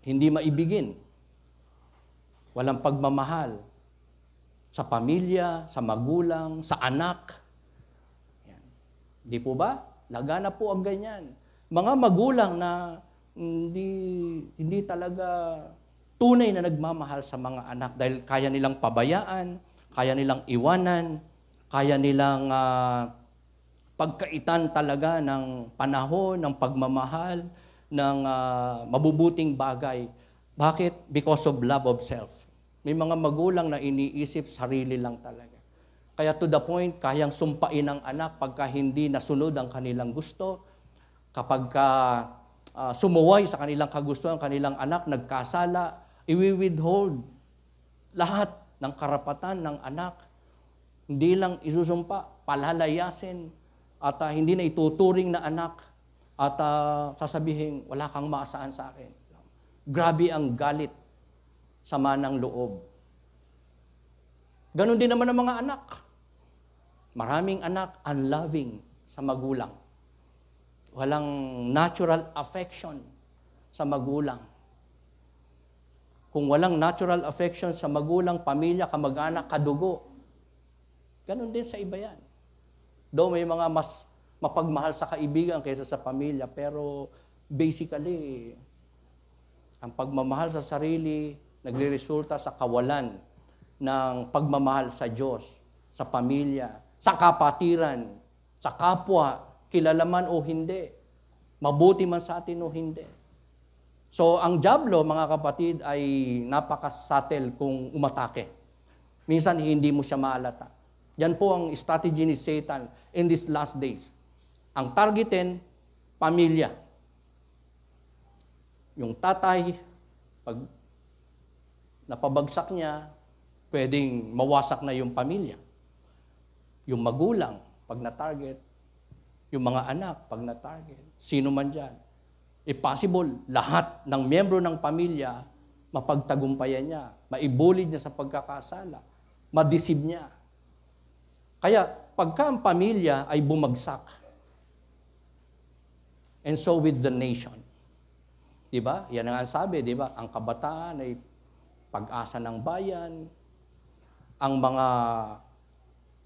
Hindi maibigin. Walang pagmamahal sa pamilya, sa magulang, sa anak. Yan. Di po ba? Lagana po ang ganyan. Mga magulang na hindi talaga tunay na nagmamahal sa mga anak dahil kaya nilang pabayaan, kaya nilang iwanan, kaya nilang pagkaitan talaga ng panahon, ng pagmamahal, ng mabubuting bagay. Bakit? Because of love of self. May mga magulang na iniisip sarili lang talaga. Kaya to the point, kayang sumpain ang anak pagka hindi nasunod ang kanilang gusto, kapag sumuway sa kanilang kagustuhan, kanilang anak, nagkasala, i-withhold lahat ng karapatan ng anak. Hindi lang isusumpa, palalayasin, at hindi na ituturing na anak, at sasabihin, wala kang maasahan sa akin. Grabe ang galit, sama ng loob. Ganon din naman ang mga anak. Maraming anak unloving sa magulang. Walang natural affection sa magulang. Kung walang natural affection sa magulang, pamilya, kamag-anak, kadugo, ganon din sa iba yan. Though may mga mas mapagmahal sa kaibigan kaysa sa pamilya, pero basically, ang pagmamahal sa sarili, nagre-resulta sa kawalan ng pagmamahal sa Diyos, sa pamilya, sa kapatiran, sa kapwa, kilala man o hindi, mabuti man sa atin o hindi. So, ang dyablo, mga kapatid, ay napaka-subtle kung umatake. Minsan, hindi mo siya maalata. Yan po ang strategy ni Satan in these last days. Ang targetin, pamilya. Yung tatay, pag napabagsak niya, pwedeng mawasak na yung pamilya. Yung magulang, pag na-target, yung mga anak, pag na-target, sino man dyan. Possible, lahat ng miyembro ng pamilya, mapagtagumpayan niya, maibulid niya sa pagkakasala, madisib niya. Kaya, pagka ang pamilya ay bumagsak, and so with the nation. Diba? Yan ang sabi, diba? Ang kabataan ay pag-asa ng bayan. Ang mga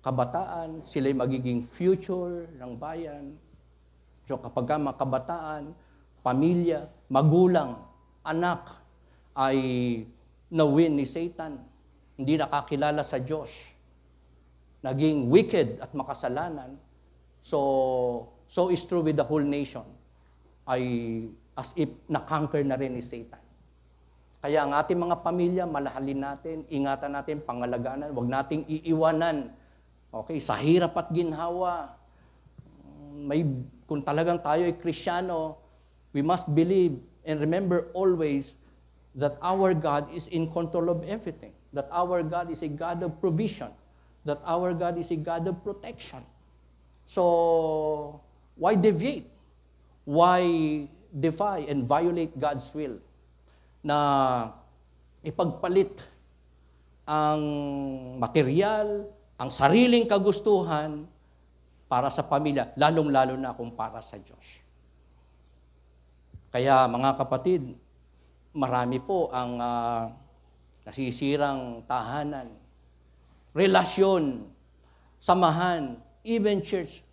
kabataan, sila'y magiging future ng bayan. So kapag mga kabataan, pamilya, magulang, anak, ay na-win ni Satan, hindi nakakilala sa Diyos, naging wicked at makasalanan, so is true with the whole nation, ay as if na-conquer na rin ni Satan. Kaya ang ating mga pamilya, malahalin natin, ingatan natin, pangalagaan, huwag nating iiwanan. Okay, sa hirap at ginhawa, kung talagang tayo ay Kristiyano, we must believe and remember always that our God is in control of everything. That our God is a God of provision. That our God is a God of protection. So, why deviate? Why defy and violate God's will na ipagpalit ang material, ang sariling kagustuhan para sa pamilya, lalong-lalo na kung para sa Diyos. Kaya mga kapatid, marami po ang nasisirang tahanan, relasyon, samahan, even church,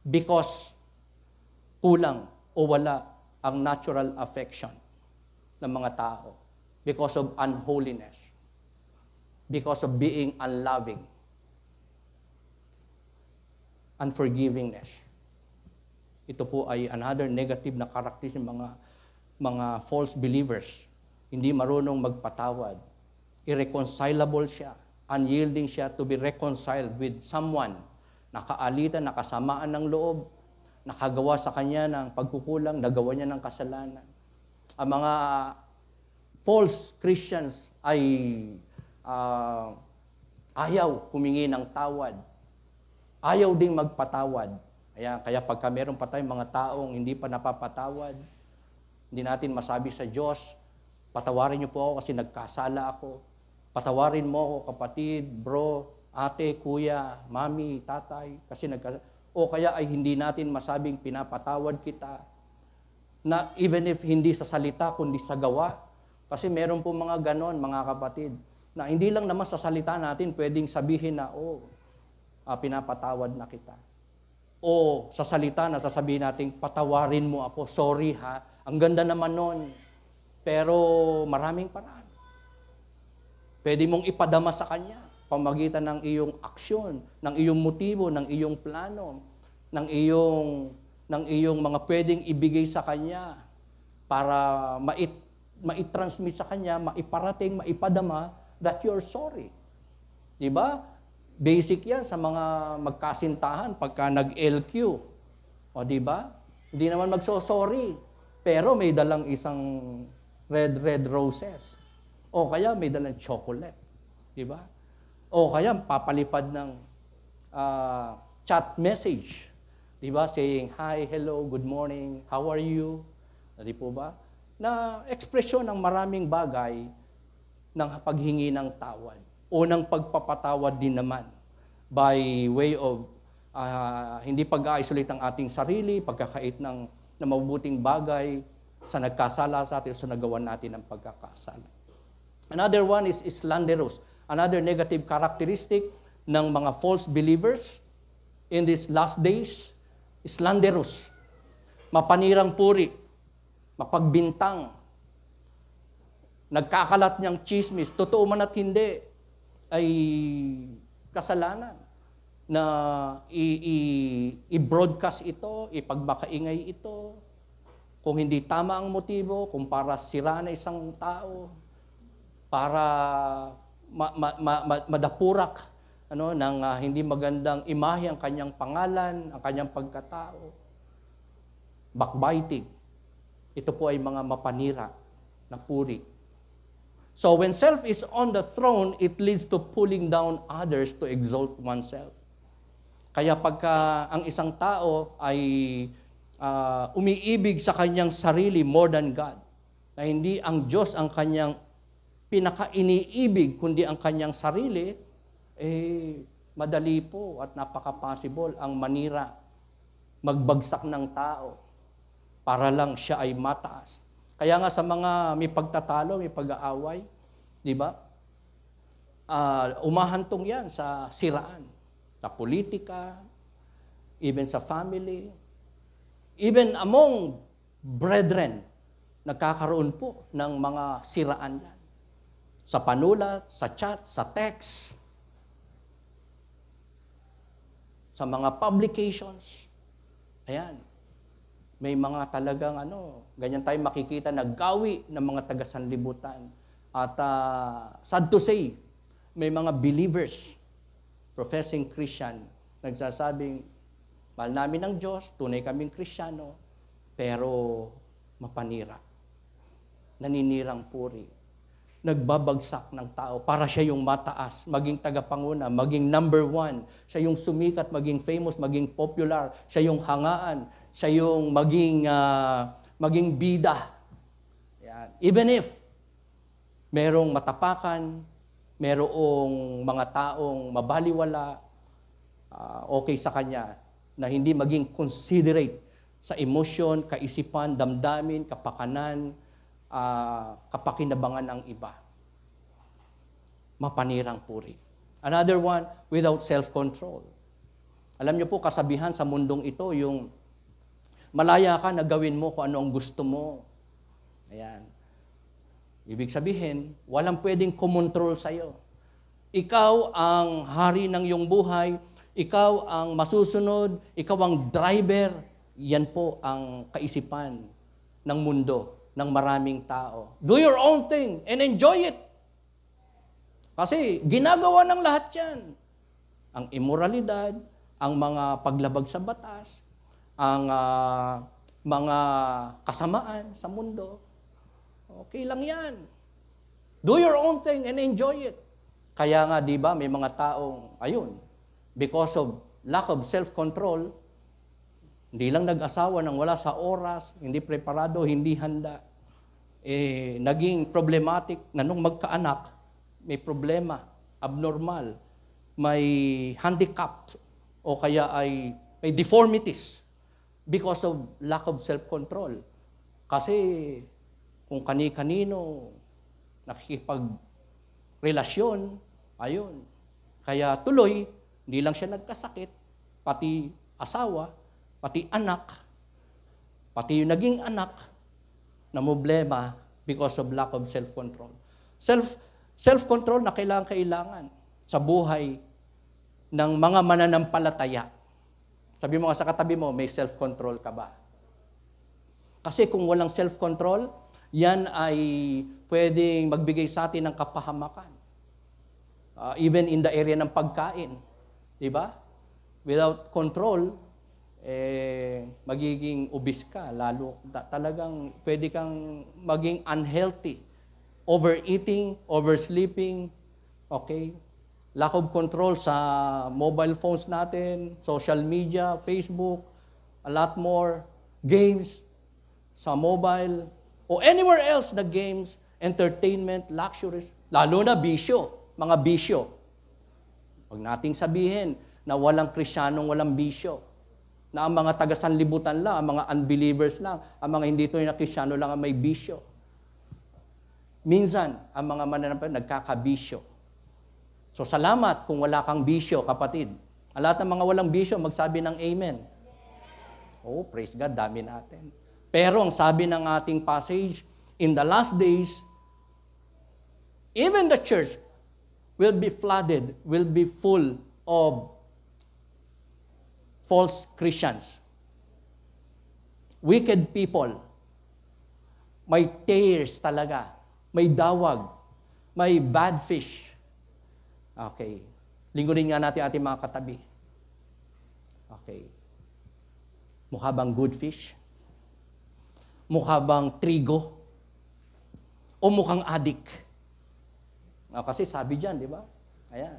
because kulang o wala ang natural affection ng mga tao because of unholiness, because of being unloving, unforgivingness. Ito po ay another negative na characteristic ng mga false believers. Hindi marunong magpatawad. Irreconcilable siya. Unyielding siya to be reconciled with someone. Nakaalitan, nakasamaan ng loob, nakagawa sa kanya ng pagkukulang, nagawa niya ng kasalanan. Ang mga false Christians ay ayaw humingi ng tawad. Ayaw ding magpatawad. Kaya pagka meron pa tayong mga taong hindi pa napapatawad, hindi natin masabi sa Diyos, patawarin niyo po ako kasi nagkasala ako. Patawarin mo ako, kapatid, bro, ate, kuya, mami, tatay, kasi o kaya ay hindi natin masabing pinapatawad kita, na even if hindi sa salita, kundi sa gawa. Kasi meron po mga ganon, mga kapatid, na hindi lang naman sa salita natin pwedeng sabihin na, pinapatawad na kita. O sa salita na sasabihin natin, patawarin mo ako, sorry ha, ang ganda naman nun. Pero maraming paraan. Pwede mong ipadama sa Kanya, pamagitan ng iyong aksyon, ng iyong motibo, ng iyong plano, ng iyong mga pwedeng ibigay sa Kanya para maitransmit sa Kanya, maiparating, maipadama that you're sorry. Diba? Basic yan sa mga magkasintahan pagka nag-LQ. O diba? Hindi naman magso-sorry. Pero may dalang isang red roses. O kaya may dalang chocolate. Diba? O kaya papalipad ng chat message. Diba? Saying, hi, hello, good morning, how are you? Di po ba? Na ekspresyon ng maraming bagay ng paghingi ng tawad o ng pagpapatawad din naman by way of hindi pag-isolate ng ating sarili, pagkakait ng mabubuting bagay sa nagkasala sa atin o sa nagawa natin ng pagkakasala. Another one is slanderous. Another negative characteristic ng mga false believers in these last days, slanderous. Mapanirang puri, mapagbintang, nagkakalat niyang chismis, totoo man at hindi, ay kasalanan na i-broadcast ito, ipagmakaingay ito, kung hindi tama ang motibo, kung para siraan na isang tao, para madapurak ng hindi magandang imahe ang kanyang pangalan, ang kanyang pagkatao. Backbiting. Ito po ay mga mapanira na puri. So when self is on the throne, it leads to pulling down others to exalt oneself. Kaya pagka ang isang tao ay umiibig sa kanyang sarili more than God, na hindi ang Diyos ang kanyang pinaka-iniibig, kundi ang kanyang sarili, madali po at napaka-possible ang manira, magbagsak ng tao para lang siya ay mataas. Kaya nga sa mga may pagtatalo, may pag-aaway, di ba? Umahantong yan sa siraan, sa politika, even sa family, even among brethren, nagkakaroon po ng mga siraan yan. Sa panulat, sa chat, sa text, sa mga publications. Ayan. May mga talagang ganyan tayo makikita na gawi ng mga taga-sanlibutan. At sad to say, may mga believers, professing Christian, nagsasabing, mahal namin ang Diyos, tunay kaming Kristiyano, pero mapanira. Naninirang puri. Nagbabagsak ng tao para siya yung mataas, maging tagapanguna, maging number one, siya yung sumikat, maging famous, maging popular, siya yung hangaan, siya yung maging bida. Yan. Even if merong matapakan, merong mga taong mabaliwala, okay sa kanya, na hindi maging considerate sa emosyon, kaisipan, damdamin, kapakanan, kapakinabangan ng iba. Mapanirang puri. Another one, without self-control. Alam niyo po, kasabihan sa mundong ito, yung malaya ka na gawin mo kung ano ang gusto mo. Ayan. Ibig sabihin, walang pwedeng kumontrol sa'yo. Ikaw ang hari ng iyong buhay, ikaw ang masusunod, ikaw ang driver. Yan po ang kaisipan ng mundo, ng maraming tao. Do your own thing and enjoy it. Kasi ginagawa ng lahat yan. Ang immoralidad, ang mga paglabag sa batas, ang mga kasamaan sa mundo. Okay lang yan. Do your own thing and enjoy it. Kaya nga, di ba, may mga taong, because of lack of self-control, hindi lang nag-asawa nang wala sa oras, hindi preparado, hindi handa. Naging problematic na nung magkaanak, may problema, abnormal, may handicap, o kaya ay may deformities because of lack of self-control. Kasi kung kani-kanino nakikipagrelasyon, ayun. Kaya tuloy, hindi lang siya nagkasakit, pati asawa, pati anak, pati yung naging anak, na problema because of lack of self-control. Self-control na kailangan sa buhay ng mga mananampalataya. Sabi mo nga sa katabi mo, may self-control ka ba? Kasi kung walang self-control, yan ay pwedeng magbigay sa atin ng kapahamakan. Even in the area ng pagkain. Di ba? Without control, magiging obese ka. Lalo, talagang pwede kang maging unhealthy. Overeating, oversleeping, okay? Lack of control sa mobile phones natin, social media, Facebook, a lot more, games sa mobile, o anywhere else na games, entertainment, luxuries, lalo na bisyo, mga bisyo. Huwag nating sabihin na walang Krisyanong walang bisyo, na ang mga taga-sanlibutan lang, ang mga unbelievers lang, ang mga hindi tunay na Krisyano lang ang may bisyo. Minsan, ang mga mananampalataya nagkakabisyo. So salamat kung wala kang bisyo, kapatid. Ang lahat ng mga walang bisyo, magsabi ng amen. Oh, praise God, dami natin. Pero ang sabi ng ating passage, in the last days, even the church will be flooded, will be full of false Christians. Wicked people. May tares talaga. May dawag. May bad fish. Okay. Lingkunin nga natin ating mga katabi. Okay. Mukha bang good fish? Mukha bang trigo? O mukhang adik? Kasi sabi dyan, di ba? Ayan.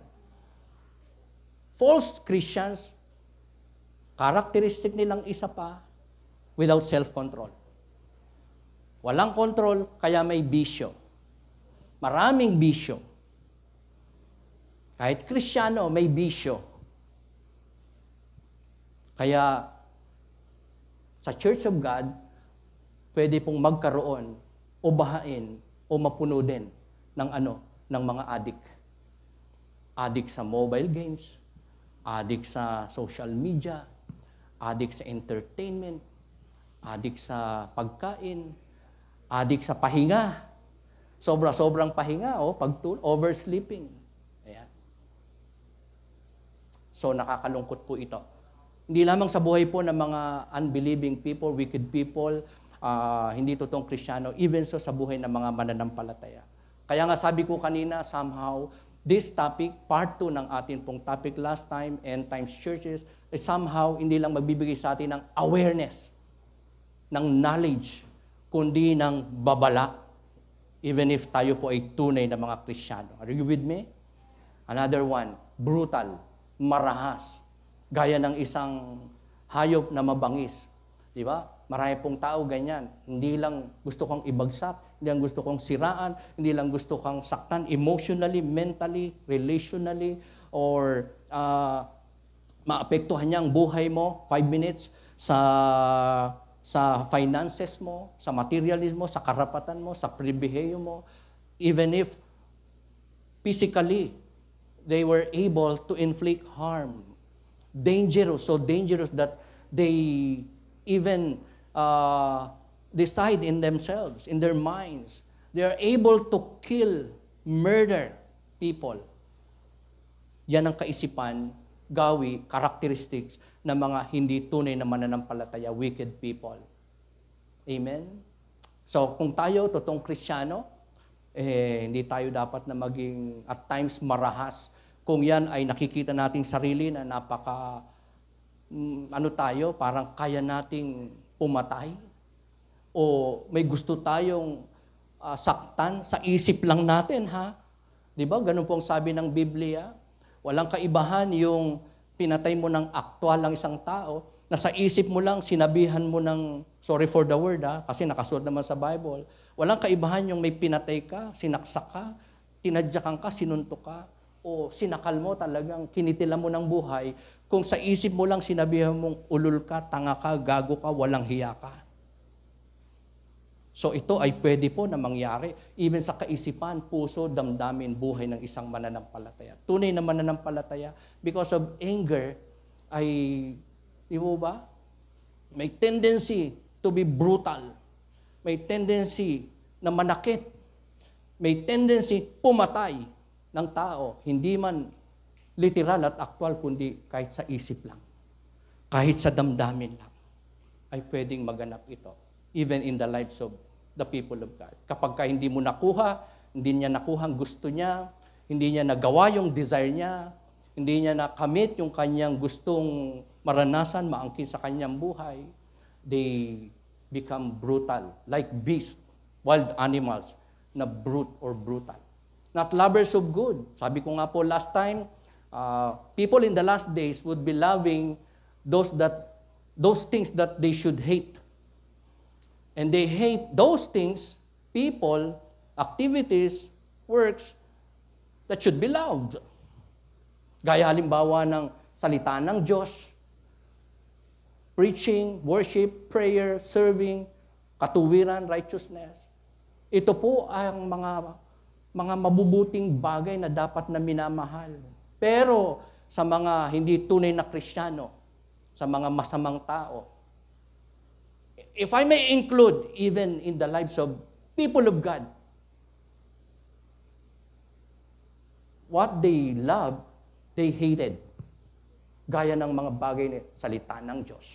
False Christians, characteristic nilang isa pa, without self-control. Walang control, kaya may bisyo. Maraming bisyo. Kahit Kristiyano, may bisyo. Kaya, sa Church of God, pwede pong magkaroon, o bahain, o mapuno din ng ng mga adik. Adik sa mobile games, adik sa social media, adik sa entertainment, adik sa pagkain, adik sa pahinga. Sobra-sobrang pahinga, oversleeping. Ayan. So nakakalungkot po ito. Hindi lamang sa buhay po ng mga unbelieving people, wicked people, hindi totoong Kristiyano, even so sa buhay ng mga mananampalataya. Kaya nga sabi ko kanina, somehow, this topic, part 2 ng atin pong topic last time, End Times Churches, is somehow hindi lang magbibigay sa atin ng awareness, ng knowledge, kundi ng babala, even if tayo po ay tunay na mga Kristiyano. Are you with me? Another one, brutal, marahas, gaya ng isang hayop na mabangis. Di ba? Marami pong tao ganyan. Hindi lang gusto kong ibagsak, hindi lang gusto kong siraan, hindi lang gusto kong saktan emotionally, mentally, relationally, or maapektuhan niya ang buhay mo, 5 minutes, sa finances mo, sa materialismo, sa karapatan mo, sa pribilehiyo mo, even if physically they were able to inflict harm. Dangerous, so dangerous that they even decide in themselves, in their minds. They are able to kill, murder people. Yan ang kaisipan, gawi, characteristics ng mga hindi tunay na mananampalataya, wicked people. Amen? So, kung tayo, totoong Kristiyano, hindi tayo dapat na maging at times marahas. Kung yan ay nakikita nating sarili na napaka, tayo, parang kaya nating pumatay, o may gusto tayong saktan sa isip lang natin, ha? Di ba? Ganun po ang sabi ng Biblia. Walang kaibahan yung pinatay mo ng aktwal lang isang tao, na sa isip mo lang, sinabihan mo ng, sorry for the word, kasi nakasulat naman sa Bible. Walang kaibahan yung may pinatay ka, sinaksak ka, tinadyakan ka, sinuntok ka, o sinakal mo talagang, kinitila mo ng buhay, kung sa isip mo lang sinabihan mong ulol ka, tanga ka, gago ka, walang hiya ka. So ito ay pwede po na mangyari, even sa kaisipan, puso, damdamin, buhay ng isang mananampalataya. Tunay na mananampalataya, because of anger, ay, di mo ba? May tendency to be brutal. May tendency na manakit. May tendency pumatay ng tao. Hindi man literal at actual, kundi kahit sa isip lang. Kahit sa damdamin lang. Ay pwedeng maganap ito. Even in the lives of the people of God. Kapag ka hindi mo nakuha, hindi niya nakuha ang gusto niya, hindi niya nagawa yung desire niya, hindi niya nakamit yung kanyang gustong maranasan, maangkin sa kanyang buhay, they become brutal, like beast, wild animals, na brute or brutal. Not lovers of good. Sabi ko nga po last time, people in the last days would be loving those things that they should hate. And they hate those things, people, activities, works that should be loved. Gaya halimbawa ng salita ng Diyos, preaching, worship, prayer, serving, katuwiran, righteousness. Ito po ang mga mabubuting bagay na dapat na minamahal. Pero sa mga hindi tunay na Kristiyano, sa mga masamang tao, if I may include even in the lives of people of God, what they love, they hated. Gaya ng mga bagay na salita ng Diyos.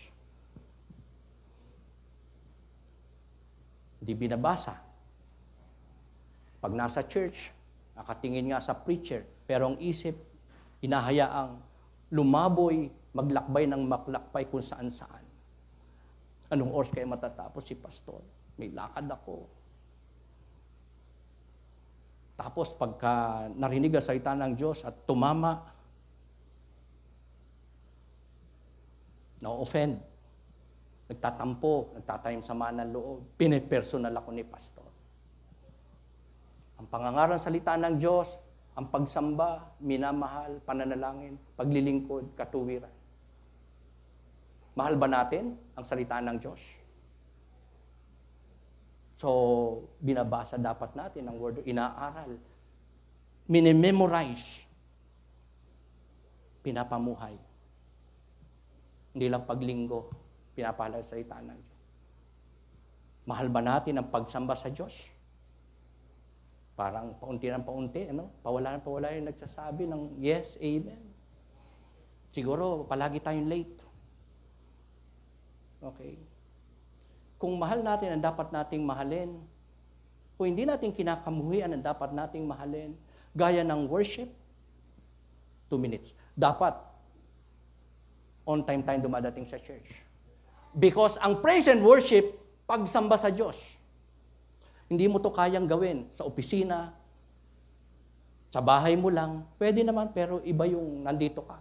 Hindi binabasa. Pag nasa church, nakatingin nga sa preacher, pero ang isip, inahayaang lumaboy, maglakbay ng maklakbay kung saan-saan. Anong oras kayo matatapos si pastor? May lakad ako. Tapos pagka narinig ang salita ng Diyos at tumama, na-offend, nagtatampo, nagtatayong sama ng loob, pinipersonal ako ni pastor. Ang pangangaral ng salita ng Diyos, ang pagsamba, minamahal, pananalangin, paglilingkod, katuwiran. Mahal ba natin ang salita ng Diyos? So, binabasa dapat natin ang word, inaaral, minimemorize, pinapamuhay. Hindi lang paglinggo, pinapahalal sa salita ng Diyos. Mahal ba natin ang pagsamba sa Diyos? Parang paunti ng paunti, pawala yung nagsasabi ng yes, amen. Siguro, palagi tayong late. Okay. Kung mahal natin ang dapat nating mahalin, kung hindi natin kinakamuhian ang dapat nating mahalin, gaya ng worship, 2 minutes. Dapat, on time tayong dumadating sa church. Because ang praise and worship, pagsamba sa Diyos. Hindi mo to kayang gawin sa opisina, sa bahay mo lang. Pwede naman, pero iba yung nandito ka.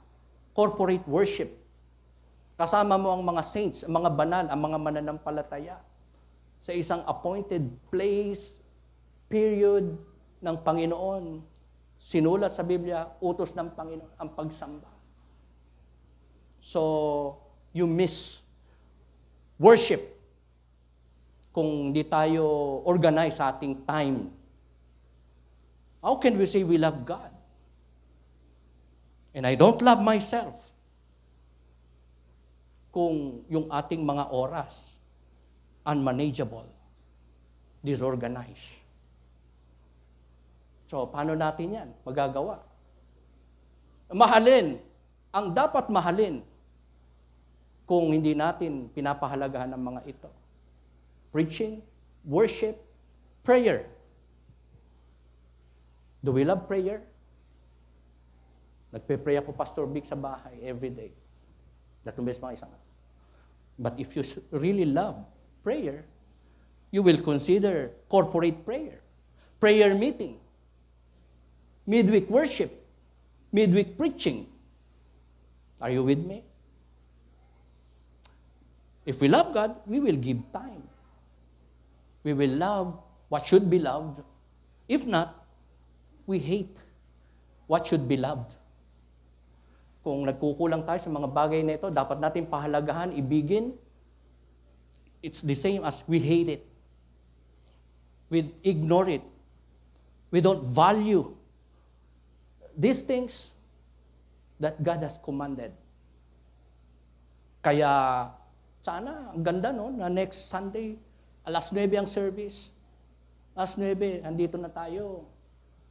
Corporate worship. Kasama mo ang mga saints, ang mga banal, ang mga mananampalataya sa isang appointed place, period ng Panginoon. Sinulat sa Biblia, utos ng Panginoon, ang pagsamba. So, you miss worship kung di tayo organize sa ating time. How can we say we love God? And I don't love myself kung yung ating mga oras unmanageable, disorganized. So, paano natin yan magagawa? Mahalin. Ang dapat mahalin kung hindi natin pinapahalagahan ng mga ito. Preaching, worship, prayer. Do we love prayer? Nagpe-pray ako, Pastor Vic, sa bahay every day. Tatlong beses mga isang. But if you really love prayer, you will consider corporate prayer, prayer meeting, midweek worship, midweek preaching. Are you with me? If we love God, we will give time. We will love what should be loved. If not, we hate what should be loved. Kung nagkukulang tayo sa mga bagay na ito, dapat natin pahalagahan, ibigin. It's the same as we hate it. We ignore it. We don't value these things that God has commanded. Kaya, sana, ang ganda, no? Na next Sunday, alas 9 ang service. Alas 9, andito na tayo.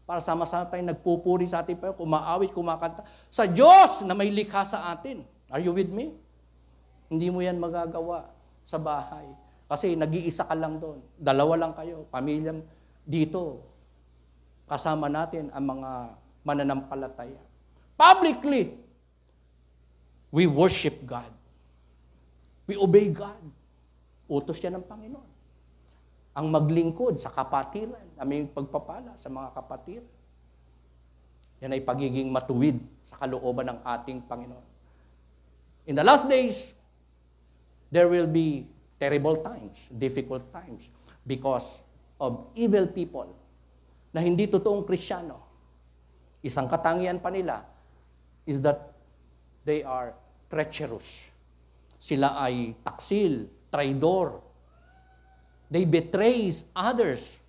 Para sama-sama tayo nagpupuri sa ating Panginoon, kumaawit, kumakanta. Sa Diyos na may likha sa atin. Are you with me? Hindi mo yan magagawa sa bahay. Kasi nag-iisa ka lang doon. Dalawa lang kayo, pamilya dito. Kasama natin ang mga mananampalataya. Publicly, we worship God. We obey God. Utos yan ng Panginoon. Ang maglingkod sa kapatiran, aming pagpapala sa mga kapatiran. Yan ay pagiging matuwid sa kalooban ng ating Panginoon. In the last days, there will be terrible times, difficult times, because of evil people na hindi totoong Kristiyano. Isang katangian pa nila is that they are treacherous. Sila ay taksil, traidor. They betrays others.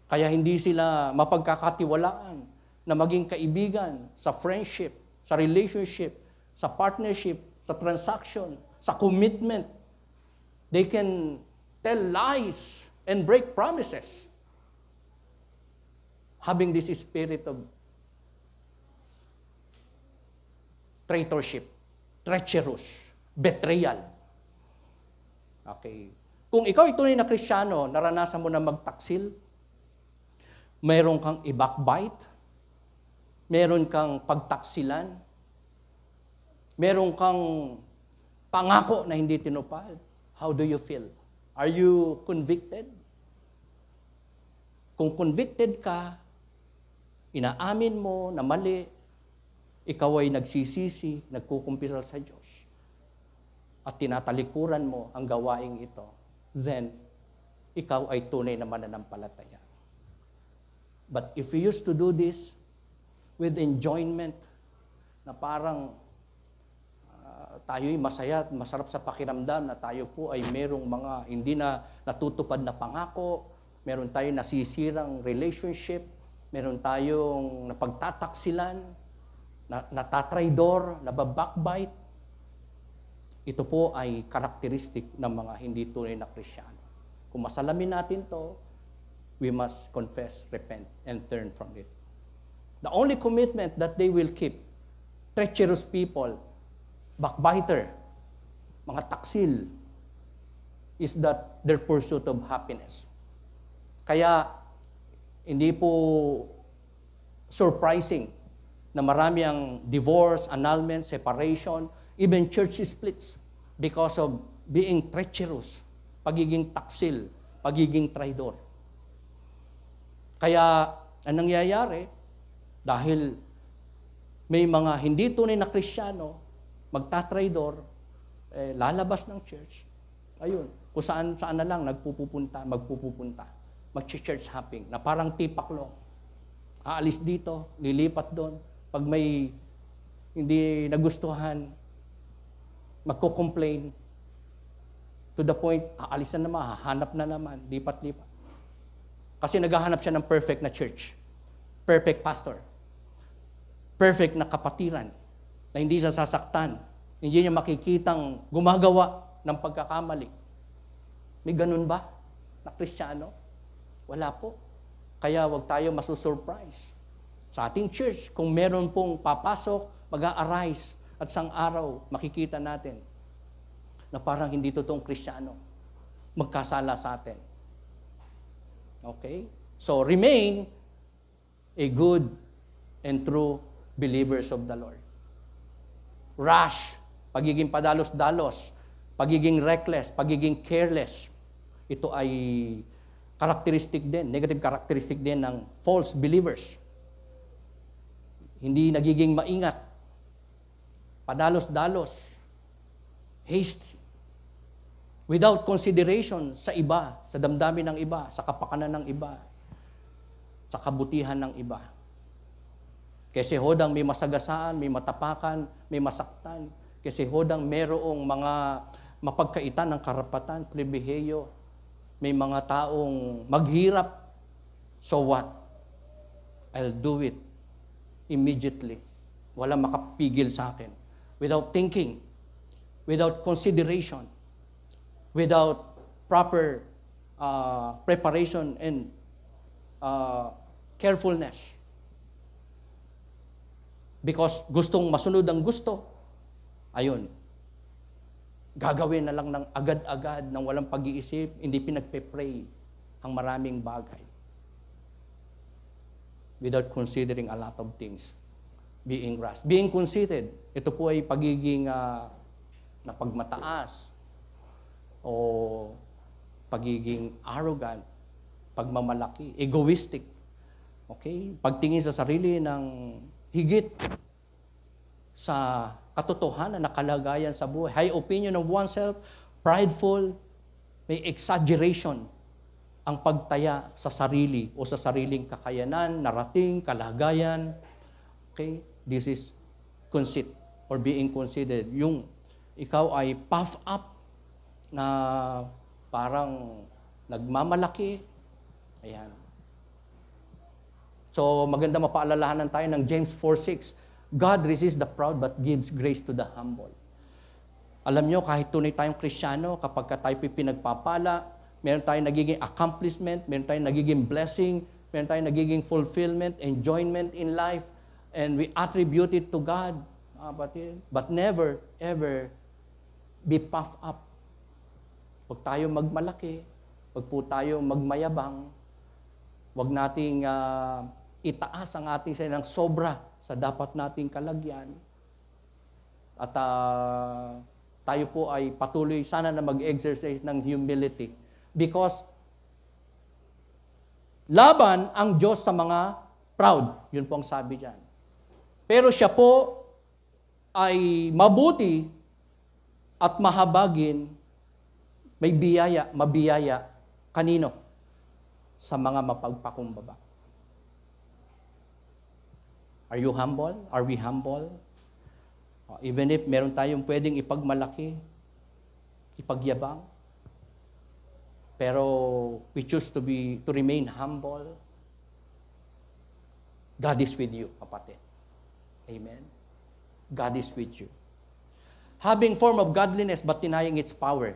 Kaya hindi sila mapagkakatiwalaan na maging kaibigan sa friendship, sa relationship, sa partnership, sa transaction, sa commitment. They can tell lies and break promises. Having this spirit of traitorship, treacherous, betrayal. Okay. Kung ikaw ay tunay na Kristiyano, naranasan mo na magtaksil, mayroon kang i-backbite, meron kang pagtaksilan, meron kang pangako na hindi tinupad, how do you feel? Are you convicted? Kung convicted ka, inaamin mo na mali, ikaw ay nagsisisi, nagkukumpisal sa Diyos, at tinatalikuran mo ang gawaing ito, then ikaw ay tunay na mananampalataya. But if you used to do this with enjoyment, na parang tayo'y masaya at masarap sa pakiramdam na tayo po ay merong mga hindi na natutupad na pangako, meron tayong nasisirang relationship, meron tayong napagtataksilan, natatraidor, nababackbite. Ito po ay karakteristik ng mga hindi tunay na Kristiyano. Kung masalamin natin to, we must confess, repent, and turn from it. The only commitment that they will keep, treacherous people, backbiter, mga taksil, is that their pursuit of happiness. Kaya, hindi po surprising na marami ang divorce, annulment, separation, even church splits because of being treacherous, pagiging taksil, pagiging traidor. Kaya, ang nangyayari, dahil may mga hindi tunay na Kristiyano, magtatraidor, lalabas ng church. Ayun, kung saan na lang magpupunta, mag-church hopping, na parang tipaklong. Aalis dito, lilipat doon. Pag may hindi nagustuhan, magko-complain, to the point, aalis na naman, hahanap na naman, lipat-lipat. Kasi naghahanap siya ng perfect na church, perfect pastor, perfect na kapatiran, na hindi siya sasaktan, hindi niya makikitang gumagawa ng pagkakamali. May ganun ba na Kristiyano? Wala po. Kaya wag tayo masusurprise. Sa ating church, kung meron pong papasok, mag-a-arise, at sang araw, makikita natin na parang hindi totoong Kristiyano magkasala sa atin. Okay? So, remain a good and true believers of the Lord. Rash, pagiging padalos-dalos, pagiging reckless, pagiging careless, ito ay characteristic din, negative characteristic din ng false believers. Hindi nagiging maingat, padalos-dalos, hasty, without consideration sa iba, sa damdamin ng iba, sa kapakanan ng iba, sa kabutihan ng iba. Kasi hodang may masagasaan, may matapakan, may masaktan. Kasi hodang merong mga mapagkaitan ng karapatan, pribilehiyo. May mga taong maghirap. So what? I'll do it immediately. Walang makapigil sa akin. Without thinking, without consideration, without proper preparation and carefulness. Because gustong masunod ang gusto, ayun, gagawin na lang ng agad-agad, ng walang pag-iisip, hindi pinagpe-pray ang maraming bagay. Without considering a lot of things. Being rash. Being conceited, ito po ay pagiging napagmataas o pagiging arrogant, pagmamalaki, egoistic. Okay? Pagtingin sa sarili ng higit sa katotohanan na kalagayan sa buhay. High opinion of oneself, prideful, may exaggeration ang pagtaya sa sarili o sa sariling kakayanan, narating, kalagayan. Okay? This is conceit or being conceited. Yung ikaw ay puff up na parang nagmamalaki. Ayan. So, maganda mapaalalahanan tayo ng James 4:6. God resists the proud but gives grace to the humble. Alam nyo, kahit tunay tayong Kristiyano, kapag tayo pinagpapala, meron tayong nagiging accomplishment, meron tayong nagiging blessing, meron tayong nagiging fulfillment, enjoyment in life, and we attribute it to God. But never, ever be puffed up. Huwag tayo magmalaki, huwag po tayo magmayabang, huwag nating itaas ang ating ng sobra sa dapat nating kalagyan. At tayo po ay patuloy sana na mag-exercise ng humility. Because laban ang Diyos sa mga proud. Yun po ang sabi diyan. Pero siya po ay mabuti at mahabagin, may biyaya, mabiyaya. Kanino? Sa mga mapagpakumbaba. Are you humble? Are we humble? Even if meron tayong pwedeng ipagmalaki, ipagyabang, pero we choose to remain humble. God is with you, kapatid. Amen? God is with you. Having form of godliness but denying its power.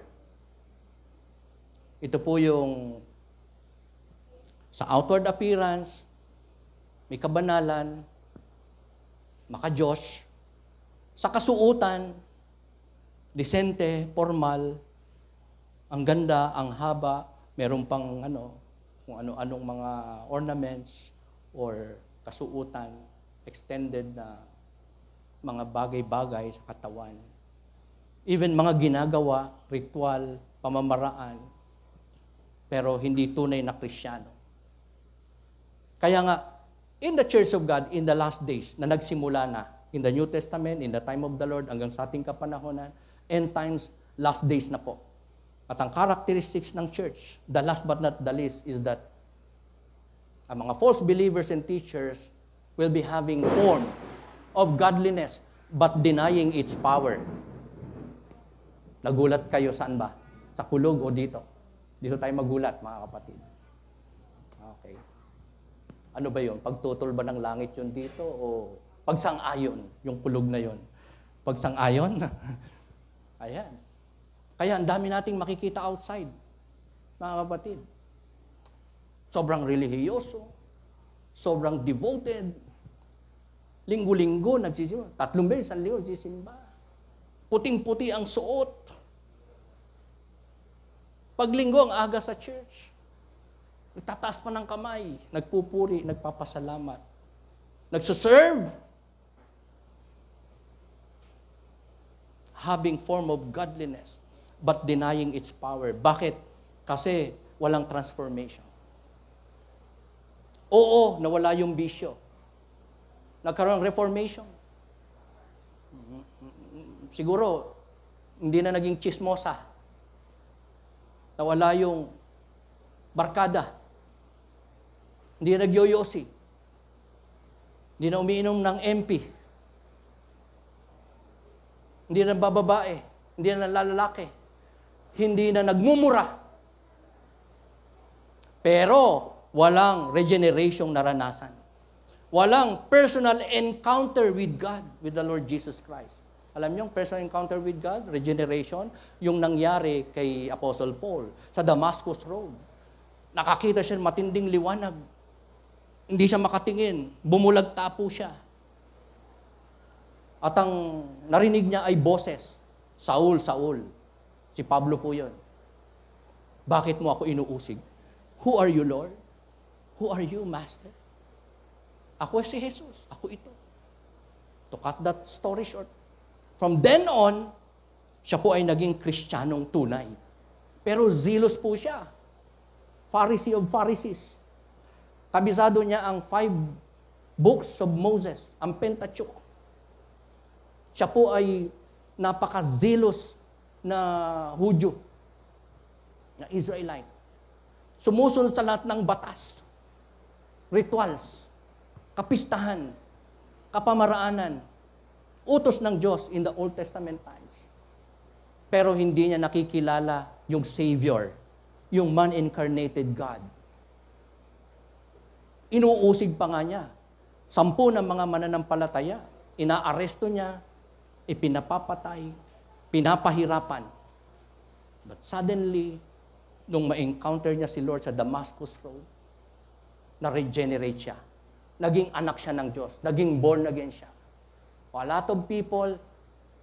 Ito po yung sa outward appearance, may kabanalan, maka-Diyos, sa kasuutan, disente, formal, ang ganda, ang haba, meron pang kung ano-anong mga ornaments or kasuutan, extended na mga bagay-bagay sa katawan. Even mga ginagawa, ritual, pamamaraan, pero hindi tunay na Kristiyano. Kaya nga, in the Church of God, in the last days, na nagsimula na, in the New Testament, in the time of the Lord, hanggang sa ating kapanahonan, end times, last days na po. At ang characteristics ng church, the last but not the least, is that ang mga false believers and teachers will be having form of godliness, but denying its power. Nagulat kayo saan ba? Sa kulog o dito? Dito tayo magulat, mga kapatid. Okay. Ano ba yun? Pagtutol ba ng langit yun dito? O pagsang-ayon, yung kulog na yun? Pagsang-ayon? Ayan. Kaya ang dami nating makikita outside, mga kapatid. Sobrang relihiyoso, sobrang devoted, linggo-linggo nagsisimba, 3 beses sa linggo nagsisimba. Puting-puti ang suot. Paglinggo ang aga sa church. Nagtataas pa ng kamay, nagpupuri, nagpapasalamat. Nagsuserve. Having form of godliness, but denying its power. Bakit? Kasi walang transformation. Oo, nawala yung bisyo. Nagkaroon ng reformation. Siguro, hindi na naging chismosa. Nawala yung barkada. Hindi na nagyoyosi. Hindi na umiinom ng MP. Hindi na bababae. Hindi na lalaki. Hindi na nagmumura. Pero walang regeneration naranasan. Walang personal encounter with God, with the Lord Jesus Christ. Alam niyo, personal encounter with God, regeneration, yung nangyari kay Apostle Paul sa Damascus Road. Nakakita siya ng matinding liwanag. Hindi siya makatingin. Bumulagta po siya. At ang narinig niya ay boses. Saul, Saul. Si Pablo po yun. Bakit mo ako inuusig? Who are you, Lord? Who are you, Master? Ako si Jesus. Ako ito. To cut that story short. From then on, siya po ay naging Kristiyanong tunay. Pero zealous po siya. Pharisee of Pharisees. Kabisado niya ang 5 books of Moses, ang Pentateuch. Siya po ay napaka-zealous na Hudyo, na Israelite. Sumusunod sa lahat ng batas, rituals, kapistahan, kapamaraanan, utos ng Diyos in the Old Testament times. Pero hindi niya nakikilala yung Savior, yung man-incarnated God. Inuusig pa nga niya. 10 ng mga mananampalataya, inaaresto niya, ipinapapatay, pinapahirapan. But suddenly, nung ma-encounter niya si Lord sa Damascus Road, na-regenerate siya. Naging anak siya ng Diyos. Naging born again siya. A lot of people,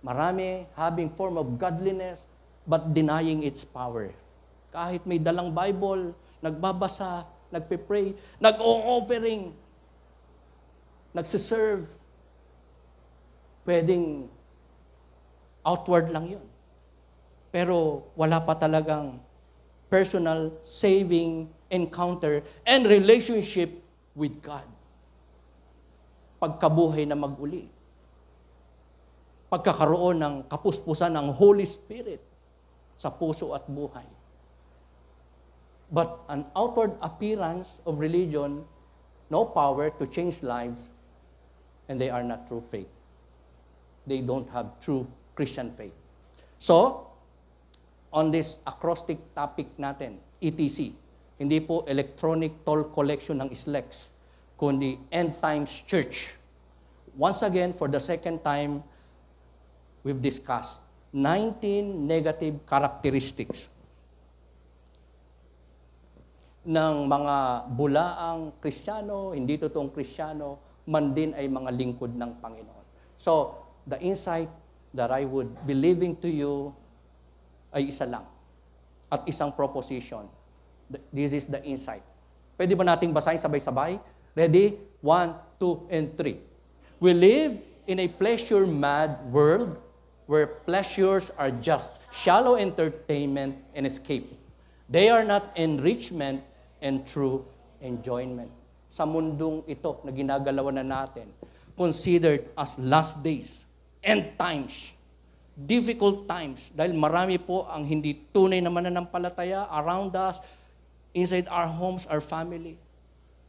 marami having form of godliness, but denying its power. Kahit may dalang Bible, nagbabasa, nagpe-pray, nag-o-offering, nagsiserve, pwedeng outward lang yun. Pero wala pa talagang personal, saving encounter and relationship with God. Pagkabuhay na mag-uli. Pagkakaroon ng kapuspusan ng Holy Spirit sa puso at buhay. But an outward appearance of religion, no power to change lives, and they are not true faith. They don't have true Christian faith. So, on this acrostic topic natin, ETC, hindi po electronic toll collection ng SLEX, kundi End Times Church. Once again, for the second time, we've discussed 19 negative characteristics ng mga bulaang Kristiyano, hindi totoong Kristiyano, man din ay mga lingkod ng Panginoon. So, the insight that I would be leaving to you ay isa lang. At isang proposition. This is the insight. Pwede ba nating basahin sabay-sabay? Ready? 1, 2, and 3. We live in a pleasure-mad world where pleasures are just shallow entertainment and escape. They are not enrichment and true enjoyment. Sa mundong ito na ginagalawan na natin, considered as last days, end times, difficult times, dahil marami po ang hindi tunay na mananampalataya around us, inside our homes, our family,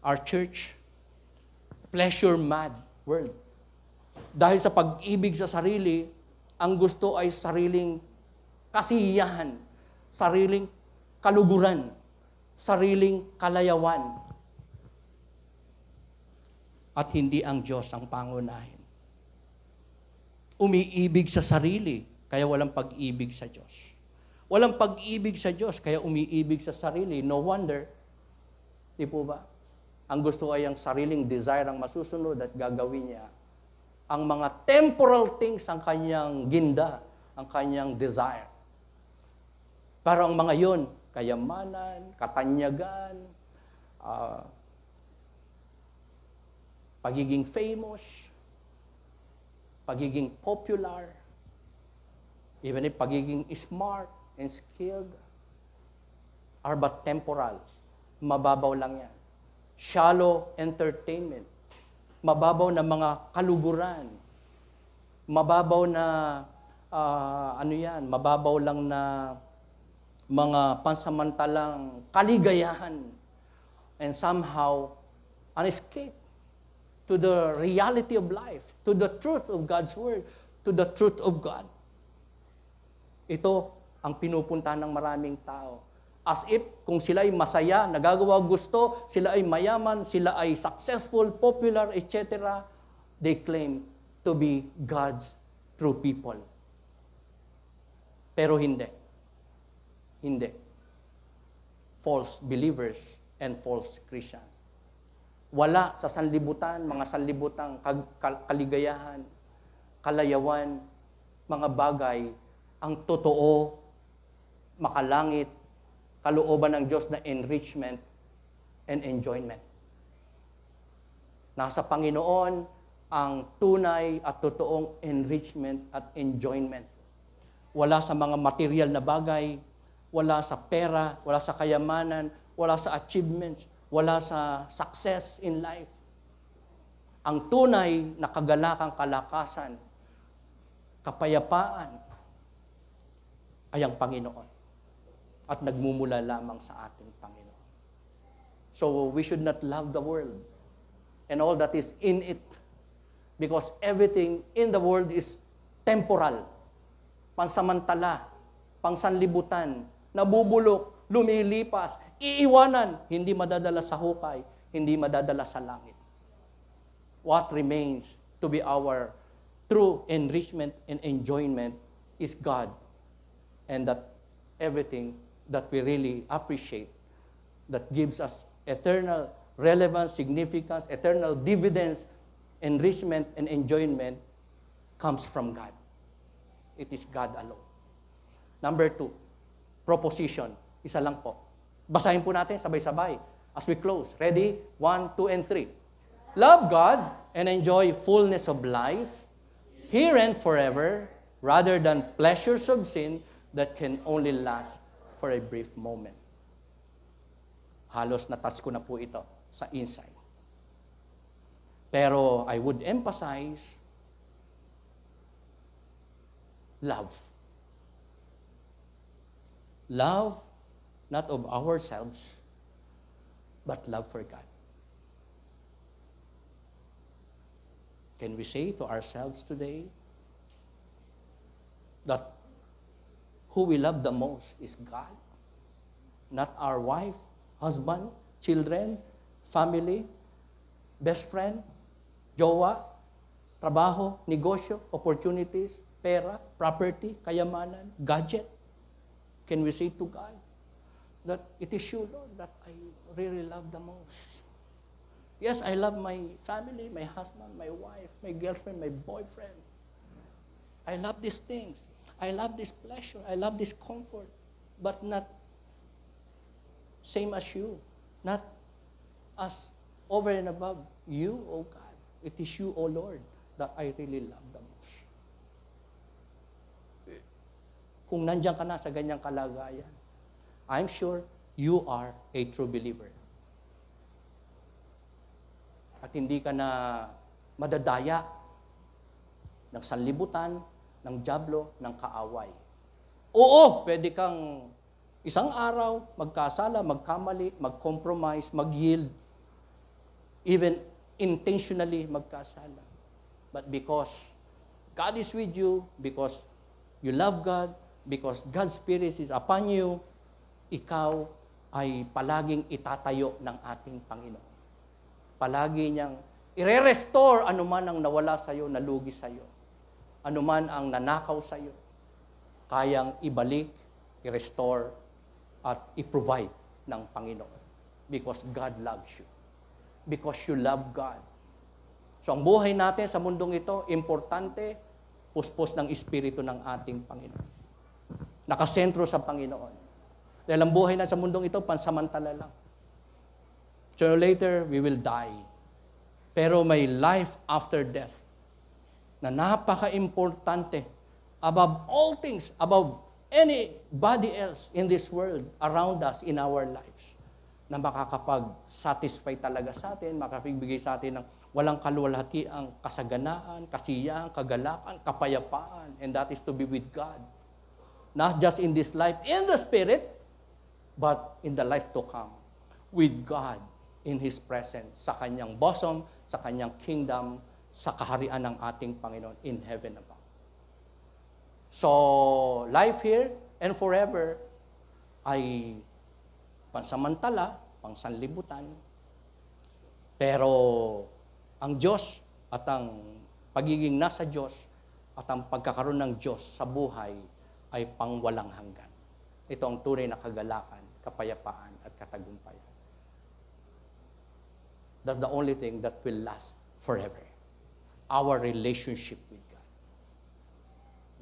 our church, pleasure-mad world. Dahil sa pag-ibig sa sarili, ang gusto ay sariling kasiyahan, sariling kaluguran, sariling kalayawan. At hindi ang Diyos ang pangunahin. Umiibig sa sarili, kaya walang pag-ibig sa Diyos. Walang pag-ibig sa Diyos, kaya umiibig sa sarili. No wonder, di po ba? Ang gusto ay ang sariling desire ang masusunod at gagawin niya. Ang mga temporal things ang kanyang ginda, ang kanyang desire. Pero ang mga yon, kayamanan, katanyagan, pagiging famous, pagiging popular, even if pagiging smart and skilled, are but temporal. Mababaw lang yan. Shallow entertainment. Mababaw na mga kaluguran. Mababaw na, mababaw lang na mga pansamantalang kaligayahan. And somehow, an escape to to the reality of life, to the truth of God's Word, to the truth of God. Ito ang pinupunta ng maraming tao. As if kung sila ay masaya, nagagawa gusto, sila ay mayaman, sila ay successful, popular, etc., they claim to be God's true people. Pero hindi. Hindi. False believers and false Christians. Wala sa sanlibutan, mga sanlibutang kaligayahan, kalayawan, mga bagay, ang totoo, makalangit, kalooban ng Diyos na enrichment and enjoyment. Nasa Panginoon ang tunay at totoong enrichment at enjoyment. Wala sa mga material na bagay, wala sa pera, wala sa kayamanan, wala sa achievements, wala sa success in life. Ang tunay na kagalakang kalakasan, kapayapaan, ay ang Panginoon. At nagmumula lamang sa ating Panginoon. So we should not love the world and all that is in it, because everything in the world is temporal, pansamantala, pangsanlibutan, nabubulok, lumilipas, iiwanan, hindi madadala sa hukay, hindi madadala sa langit. What remains to be our true enrichment and enjoyment is God, and that everything that we really appreciate, that gives us eternal relevance, significance, eternal dividends, enrichment, and enjoyment, comes from God. It is God alone. Number 2, proposition. Isa lang po. Basahin po natin sabay-sabay as we close. Ready? 1, 2, and 3. Love God and enjoy fullness of life, here and forever, rather than pleasures of sin that can only last for a brief moment. Halos na-touch ko na po ito sa insight. Pero I would emphasize love. Love not of ourselves, but love for God. Can we say to ourselves today that who we love the most is God? Not our wife, husband, children, family, best friend, jowa, trabaho, negosyo, opportunities, pera, property, kayamanan, gadget. Can we say to God that it is you, Lord, that I really love the most? Yes, I love my family, my husband, my wife, my girlfriend, my boyfriend. I love these things. I love this pleasure. I love this comfort. But not same as you. Not as over and above you, O God. It is you, O Lord, that I really love the most. Kung nandiyan ka na sa ganyang kalagayan, I'm sure you are a true believer. At hindi ka na madadaya ng sanlibutan, ng dyablo, ng kaaway. Oo, pwede kang isang araw magkasala, magkamali, mag-compromise, mag-yield, even intentionally magkasala. But because God is with you, because you love God, because God's Spirit is upon you, ikaw ay palaging itatayo ng ating Panginoon. Palagi niyang i-restore anuman ang nawala sa iyo, nalugi sa iyo. Anuman ang nanakaw sa iyo, kayang ibalik, i-restore, at i-provide ng Panginoon. Because God loves you. Because you love God. So ang buhay natin sa mundong ito, importante, puspos ng Espiritu ng ating Panginoon. Nakasentro sa Panginoon. Dahil ang buhay na sa mundong ito, pansamantala lang. Sooner or later, we will die. Pero may life after death na napaka-importante above all things, above anybody else in this world, around us, in our lives, na makakapag-satisfy talaga sa atin, makapagbigay sa atin ng walang kaluwalhatiang kasaganaan, kasiyahan, kagalakan, kapayapaan, and that is to be with God. Not just in this life, in the Spirit, but in the life to come, with God, in His presence, sa kanyang bosom, sa kanyang kingdom, sa kaharian ng ating Panginoon in heaven above. So, life here and forever ay pansamantala, pangsanlibutan. Pero ang Diyos at ang pagiging nasa Diyos at ang pagkakaroon ng Diyos sa buhay ay pangwalang hanggan. Ito ang tunay na kagalakan, kapayapaan at katagumpayan. That's the only thing that will last forever. Our relationship with God.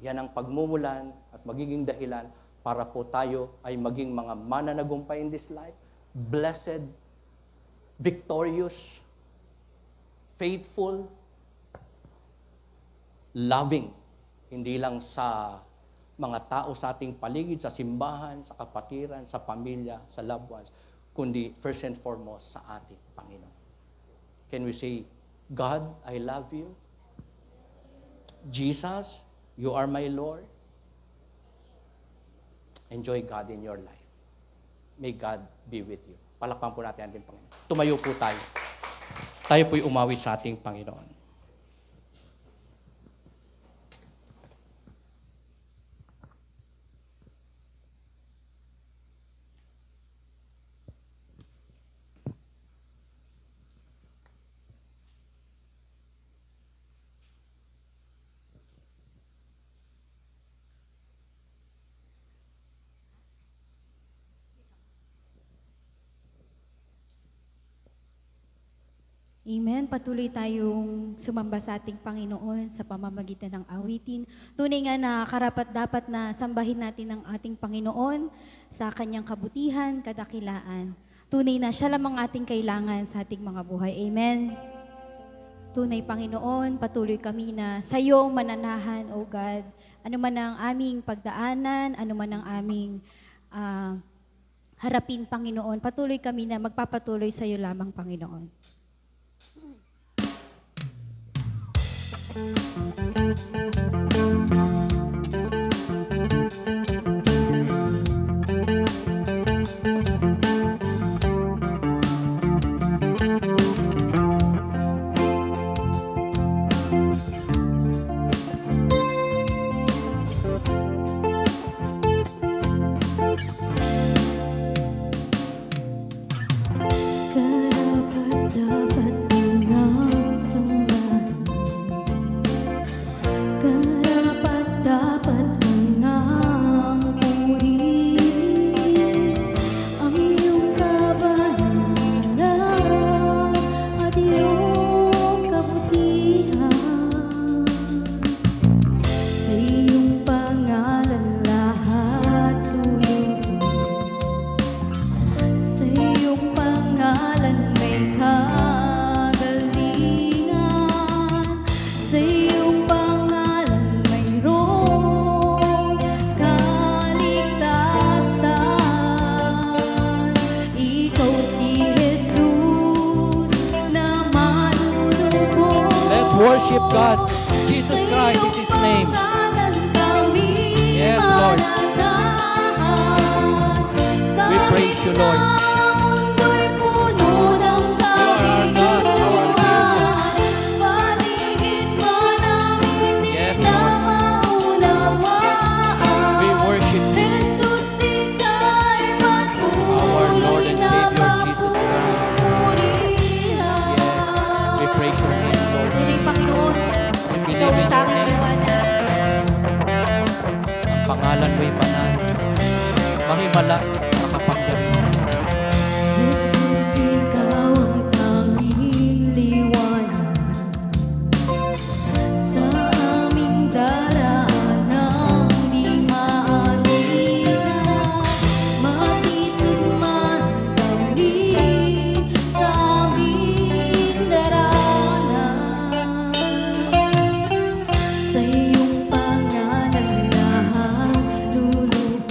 Yan ang pagmumulan at magiging dahilan para po tayo ay maging mga mananagumpay in this life, blessed, victorious, faithful, loving, hindi lang sa mga tao sa ating paligid, sa simbahan, sa kapatiran, sa pamilya, sa loved ones, kundi first and foremost sa ating Panginoon. Can we say, God, I love you. Jesus, you are my Lord. Enjoy God in your life. May God be with you. Palakpan po natin ang ating Panginoon. Tumayo po tayo. Tayo po'y umawit sa ating Panginoon. Amen. Patuloy tayong sumamba sa ating Panginoon sa pamamagitan ng awitin. Tunay nga na karapat-dapat na sambahin natin ang ating Panginoon sa kanyang kabutihan, kadakilaan. Tunay na siya lamang ating kailangan sa ating mga buhay. Amen. Tunay, Panginoon, patuloy kami na sa iyo mananahan, O God. Ano man ang aming pagdaanan, ano man ang aming harapin, Panginoon, patuloy kami na magpapatuloy sa iyo lamang, Panginoon. Worship God. Jesus Christ is His name. Yes, Lord. We praise you, Lord. Pangalan mo'y banal, mahimala, makapangyarihan. Jesus, ikaw ang tanging liwanag sa aming daraanang di maanina. Matisod man kami sa aming daraanan. Sa iyong pangalan lahat lulubog.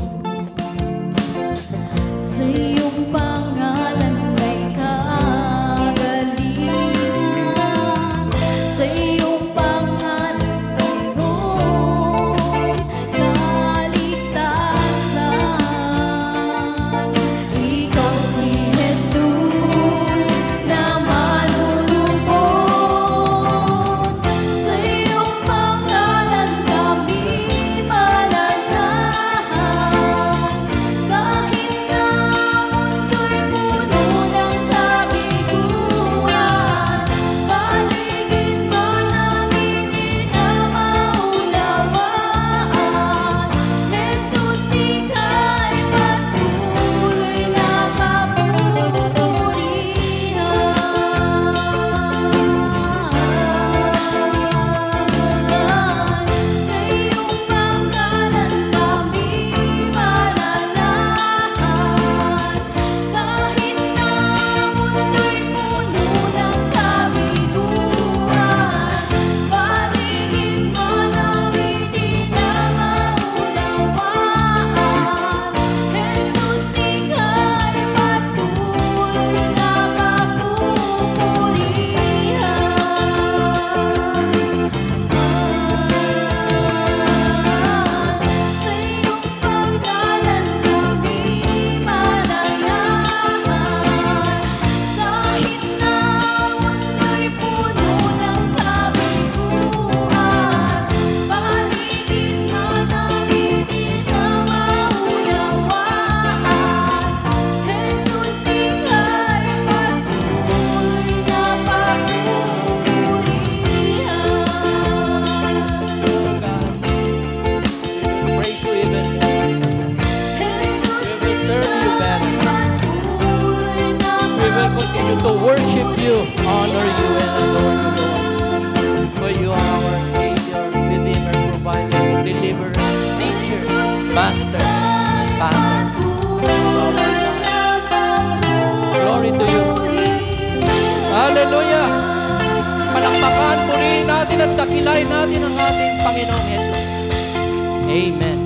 at dakilain natin ang ating Panginoong Jesus. Amen.